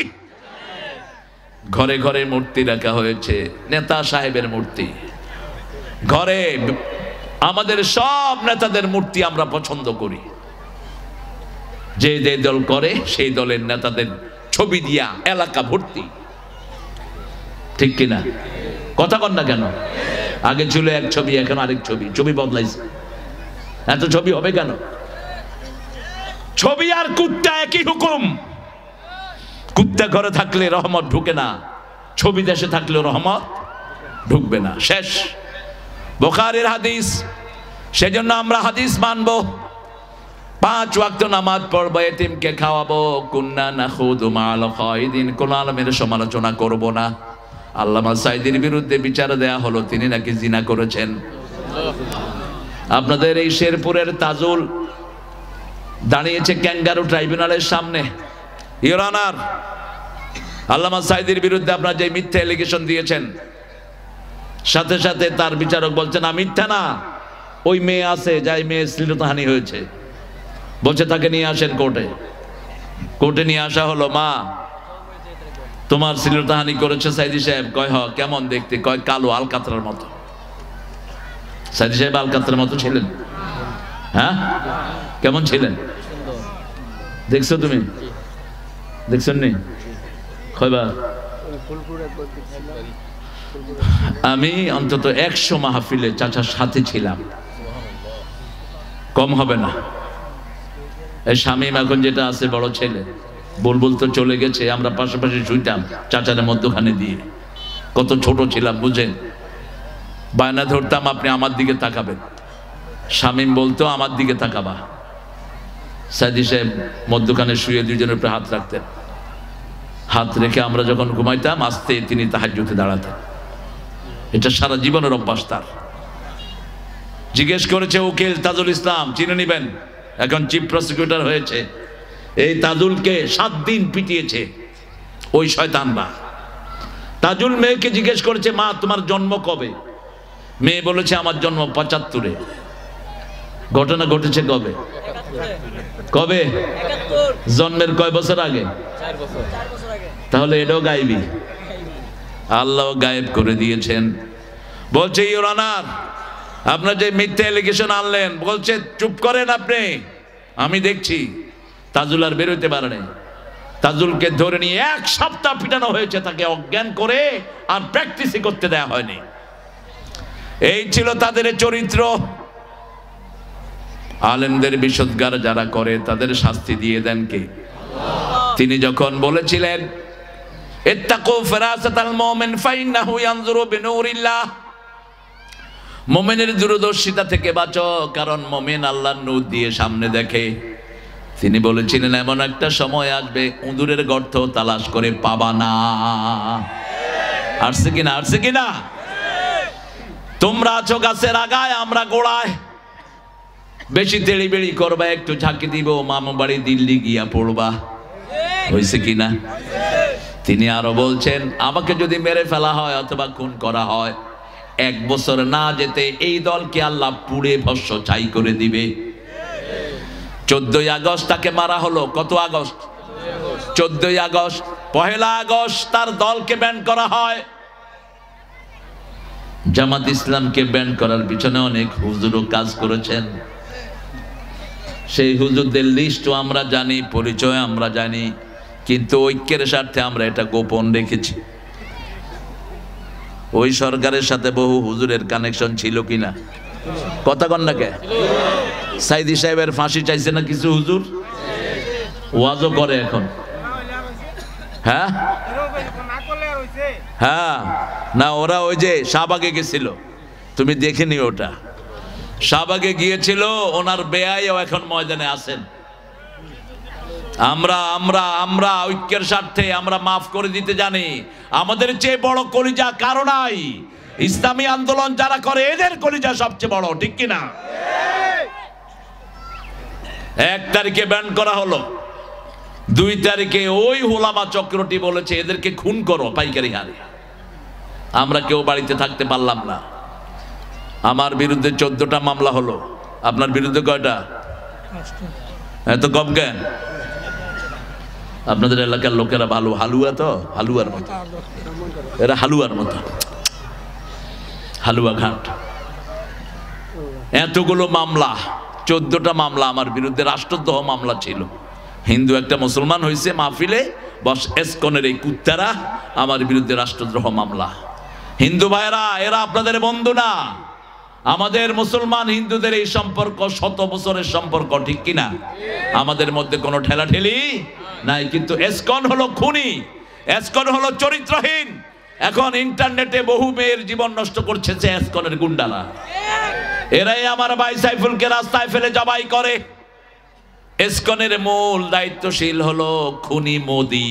ঘরে ঘরে মূর্তি রাখা হয়েছে, নেতা সাহেবের মূর্তি ঘরে। আমাদের সব নেতাদের মূর্তি আমরা পছন্দ করি, যে যে দল করে সেই দলের নেতাদের ছবি দিয়া এলাকা ভর্তি। ঠিক কিনা? কথা কন না কেন? আগে ছিল এক ছবি, এখন আরেক ছবি, ছবি বদলাইছে। এত ছবি হবে কেন? ছবি আর কুত্তা একই হুকুম। কুত্তা ঘরে থাকলে রহমত ঢুকে না, ছবি দেশে থাকলে রহমত ঢুকবে না। শেষ বুখারীর হাদিস। সেজন্য আমরা হাদিস মানবো, 5 ওয়াক্ত নামাজ পড়বো, এতিমকে খাওয়াবো। কুন্না নাখুদু মাল খায়দিন, কোন আলেমের সমালোচনা করব না। আল্লামা সাঈদীর বিরুদ্ধে বিচার দেয়া হলো, তিনি নাকি জিনা করেছেন। আপনাদের এই শেরপুরের তাজুল দাঁড়িয়েছে ক্যাঙ্গারু ট্রাইব্যুনালের সামনে। ইওর অনার, আল্লামা সাঈদীর বিরুদ্ধে আপনারা যে মিথ্যা এলিগেশন দিয়েছেন, সাথে সাথে তার বিচারক বলছেন না, মিথ্যা না, ওই মেয়ে আছে, যাই মেয়ে শ্লীলতাহানি হয়েছে, বলছে তাকে নিয়ে আসেন কোর্টে। কোর্টে নিয়ে আসা হলো, মা তোমার শ্লীলতাহানি করেছে সাঈদী সাহেব। কয় হ, কেমন দেখতে? কয় কালো, আলকাতরার মতো। সাঈদী সাহেব আলকাতরার মতো ছিলেন? হ্যাঁ, কেমন ছিলেন? দেখছো তুমি? দেখছেন নি? কয়বার? আমি অন্তত 100 মাহফিলে চাচার সাথে ছিলাম, কম হবে না। এই শামীম এখন যেটা আছে বড় ছেলে, বুলবুল তো চলে গেছে, আমরা পাশাপাশি শুইতাম চাচারের মধ্যখানে দিয়ে। কত ছোট ছিলাম বুঝেন। বায়না ধরতাম আপনি আমার দিকে তাকাবেন, শামীম বলতো আমার দিকে তাকাবা। সাইদি সাহেব মধ্যখানে শুয়ে দুজনের উপরে হাত রাখতেন, হাত রেখে আমরা যখন ঘুমাইতাম আস্তে তিনি তাহাজ্জুদে দাঁড়াতেন। এটা সারা জীবনের অভ্যাস তার। জিজ্ঞেস করেছে উকিল তাজুল ইসলাম, চিনে নিবেন, এখন চিফ প্রসিকিউটর হয়েছে। এই তাজুলকে 7 দিন পিটিয়েছে ওই শয়তানরা। তাজুল মেয়েকে জিজ্ঞেস করেছে মা তোমার জন্ম কবে? মেয়ে বলেছে আমার জন্ম 75-এ। ঘটনা ঘটেছে কবে? কবে? জন্মের কয় বছর আগে? 4 বছর। তাহলে এটাও গায়েবী, আল্লাহ গায়েব করে দিয়েছেন। বলছে ইওর অনার, আপনার যে মিথ্যা এলিগেশন আনলেন, বলছে চুপ করেন আপনি, আমি দেখছি। তাজুল আর বেরোতে পারে নাই। তাজুলকে ধরে নিয়ে 1 সপ্তাহ পিটানো হয়েছে, তাকে অজ্ঞান করে আর প্র্যাকটিসই করতে দেয়া হয়নি। এই ছিল তাদের চরিত্র। আলেমদের বিশুদ্ধগার যারা করে তাদের শাস্তি দিয়ে দেন কে? তিনি যখন বলেছিলেন ইত্তাকু ফিরাসাতাল মুমিন ফাইন্নাহু ইয়ানজুরু বিনূরিল্লাহ, মুমিনের দূরদর্শিতা থেকে বাঁচো, কারণ মুমিন আল্লাহর নূর দিয়ে সামনে দেখে। তিনি বলেছিলেন এমন একটা সময় আসবে উঁদুরের গর্ত তালাশ করে পাবা না। আসছে কিনা? আসছে কিনা? তোমরা আছো গাছের আগায়, আমরা গোড়ায়। বেশি তেড়িবেড়ি করবা, একটু ঝাঁকি দিব, মামু বাড়ি দিল্লি গিয়া পড়বা। হয়েছে কিনা? তিনি আরো বলছেন আমাকে যদি মেরে ফেলা হয় অথবা খুন করা হয়, 1 বছর না যেতে এই দলকে আল্লাহ পুড়ে ভস্ম ছাই করে দিবে। 14ই আগস্ট তাকে মারা হলো। কত আগস্ট? 14ই আগস্ট। 1 আগস্ট তার দলকে ব্যান করা হয়। জামাত ইসলামকে ব্যান করার পিছনে অনেক হুজুরও কাজ করেছেন। সেই হুজুরদের লিস্টও আমরা জানি, পরিচয় আমরা জানি, কিন্তু ঐক্যের স্বার্থে আমরা এটা গোপন রেখেছি। ওই সরকারের সাথে বহু হুজুরের কানেকশন ছিল কিনা? কথা কন না কে? সাইদি সাহেবের ফাঁসি চাইছে না কিছু হুজুর? ওয়াজও করে এখন। হ্যাঁ হ্যাঁ, না ওরা ওই যে শাহবাগে গেছিল, তুমি দেখেনি ওটা? শাহবাগে গিয়েছিল, ওনার বেয়াইও এখন ময়দানে আছেন। আমরা আমরা আমরা ঐক্যের স্বার্থে আমরা মাফ করে দিতে জানি। আমাদের চেয়ে বড় কলিজা কারো নাই। ইসলামী আন্দোলন যারা করে এদের কলিজা সবচেয়ে বড়, ঠিক কিনা? 1 তারিখে ব্যান করা হলো, 2 তারিখে ওই হোলামা চক্রটি বলেছে এদেরকে খুন করো পাইকারি হারে। আমরা কেউ বাড়িতে থাকতে পারলাম না। আমার বিরুদ্ধে 14টা মামলা হলো। আপনার বিরুদ্ধে কয়টা? এত কম কেন? আপনাদের এলাকার লোকেরা ভালো হালুয়া, তো হালুয়ার মতো, এরা হালুয়ার মতো, হালুয়া ঘাট। এতগুলো মামলা, 14টা মামলা আমার বিরুদ্ধে, রাষ্ট্রদ্রোহ মামলা ছিল। হিন্দু একটা মুসলমান হয়েছে মাহফিলে, বস এসকনের এই কুত্তারা আমার বিরুদ্ধে রাষ্ট্রদ্রোহ মামলা। হিন্দু ভাইরা, এরা আপনাদের বন্ধু না। আমাদের মুসলমান হিন্দুদের এই সম্পর্ক 100 বছরের সম্পর্ক, ঠিক কিনা? আমাদের মধ্যে কোনো ঠেলাঠেলি নাই। কিন্তু এসকন হলো খুনি, এসকন হলো চরিত্রহীন। এখন ইন্টারনেটে বহু মেয়ের জীবন নষ্ট করছে যে এসকনের গুন্ডারা। এরাই আমার ভাই সাইফুলকে রাস্তায় ফেলে জবাই করে। এসকনের মূল দায়িত্বশীল হলো খুনি মোদি।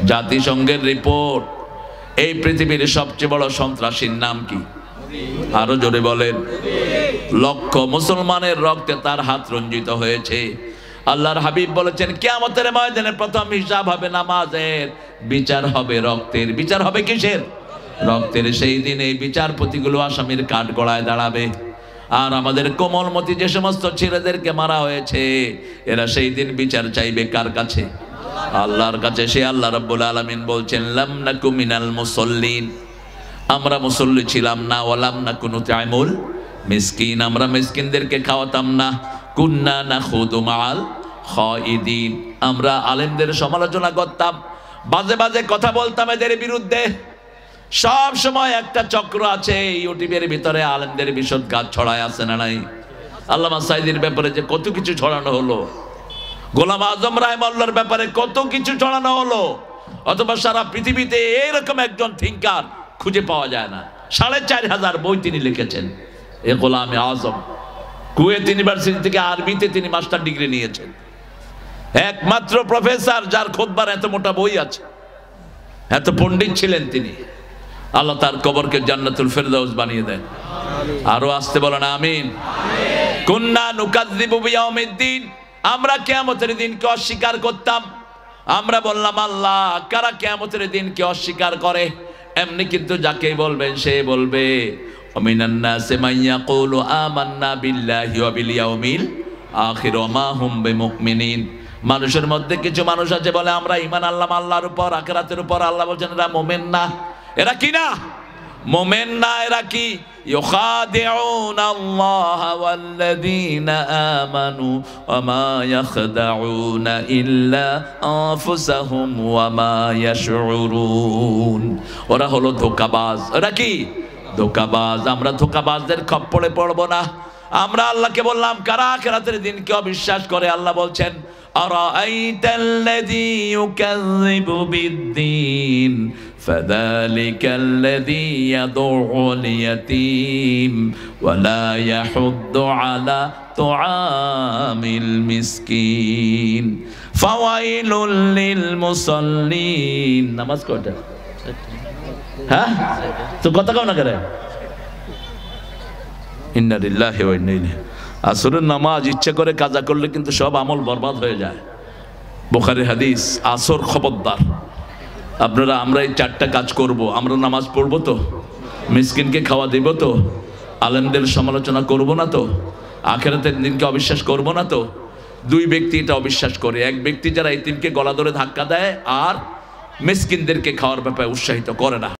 জাতিসংঘের রিপোর্ট, এই পৃথিবীর সবচেয়ে বড় সন্ত্রাসীর নাম কি? আরো জোরে বলেন। লক্ষ মুসলমানের রক্তে তার হাত রঞ্জিত হয়েছে। আল্লাহর হাবিব বলেছেন কিয়ামতের ময়দানে প্রথম হিসাব হবে নামাজের, বিচার হবে রক্তের। বিচার হবে কিসের? রক্তের। সেই দিন এই বিচারপতিগুলো আসামির কাঠ গড়ায় দাঁড়াবে। আর আমাদের কোমলমতি যে সমস্ত ছেলেদেরকে মারা হয়েছে, এরা সেই দিন বিচার চাইবে কার কাছে? আল্লাহর কাছে। সে আল্লাহ রাব্বুল আলামিন বলছেন লাম নাকু মিনাল মুসাল্লিন, আমরা মুসল্লি ছিলাম না। ওয়ালাম নাকু নুতআইমুল মিসকিন, আমরা মিসকিনদেরকে খাওয়াতাম না। কুন্না নাখুদু মাআল খাইদিন, আমরা আলেমদের সমালোচনা করতাম, বাজে বাজে কথা বলতাম এদের বিরুদ্ধে। সব সময় একটা চক্র আছে ইউটিউবের ভিতরে আলেমদের বিশদ গাছ ছড়ায় আছে না নাই? আল্লামা সাঈদীর ব্যাপারে যে কত কিছু ছড়ানো হলো, গোলাম আজম রাহিমাহুল্লাহর ব্যাপারে কত কিছু ছড়ানো হলো, অথবা সারা পৃথিবীতে এরকম একজন থিঙ্কার খুঁজে পাওয়া যায় না। 4500 বই তিনি লিখেছেন। এ গোলাম আজম কুয়েত ইউনিভার্সিটি থেকে আরবিতে তিনি মাস্টার ডিগ্রি নিয়েছেন। একমাত্র প্রফেসর যার খুতবার এত মোটা বই আছে, এত পণ্ডিত ছিলেন তিনি। আল্লাহ তার কবরকে জান্নাতুল ফেরদাউস বানিয়ে দেন। আরো আসতে বলেন আমিন। কুন্না নুকাযযিবু বিয়াউমিদ্দিন, আমরা কিয়ামতের দিনকে অস্বীকার করতাম। আমরা বললাম আল্লাহ কারা কিয়ামতের দিনকে অস্বীকার করে? এমনি কিন্তু যাকে বলবেন সে বলবে ওমিনান নাসি মান ইয়াকুলু আমান্না বিল্লাহি ওয়া বিল ইয়াউমিল আখির ওয়া মা হুম বিমুমিনিন। মানুষের মধ্যে কিছু মানুষ আছে বলে আমরা ঈমান আনলাম আল্লাহর উপর, আখিরাতের উপর। আল্লাহ বলেন এরা মুমিন না। এরা কি না? মুমিন না। এরা কি? ইউখাদিউনা আল্লাহ ওয়াল্লাযীনা আমানু ওয়া মা ইয়াখদাউনা ইল্লা আনফুসাহুম ওয়া মা ইয়াশউরুন। ওরা হলো ধোঁকাবাজ। ওরা কি? ধোঁকাবাজ। আমরা ধোঁকাবাজদের খপ্পরে পড়ব না। আমরা আল্লাহকে বললাম কারা আখিরাতের দিনকে অবিশ্বাস করে? আল্লাহ বলছেন আরাআইতাল্লাযী ইউকাযযিবু বিদ্দীন ফাযালিকাল্লাযী ইয়াদউল ইয়াতীম ওয়া লা ইয়াহুদ্দু আলা তুআমিল মিসকিন ফাওয়াইলুল লিল মুসাল্লিন। নামাজ কয়টা? হ্যাঁ তো কথা কও না করে। ইন্না লিল্লাহি ওয়া ইন্না ইলাইহি। আসরের নামাজ ইচ্ছা করে কাজা করলে কিন্তু সব আমল বরবাদ হয়ে যায়। বুখারী হাদিস। আসর খবরদার আপনারা, আমরা এই 4টা কাজ করব। আমরা নামাজ পড়বো তো, মিসকিনকে খাওয়া দেব তো, আলেমদের সমালোচনা করব না তো, আখিরাতের দিনকে অবিশ্বাস করব না তো। 2 ব্যক্তি এটা অবিশ্বাস করে। এক ব্যক্তি যারা এতিমকে গলা ধরে ধাক্কা দেয় আর মিসকিনদেরকে খাওয়ার ব্যাপারে উৎসাহিত করে না।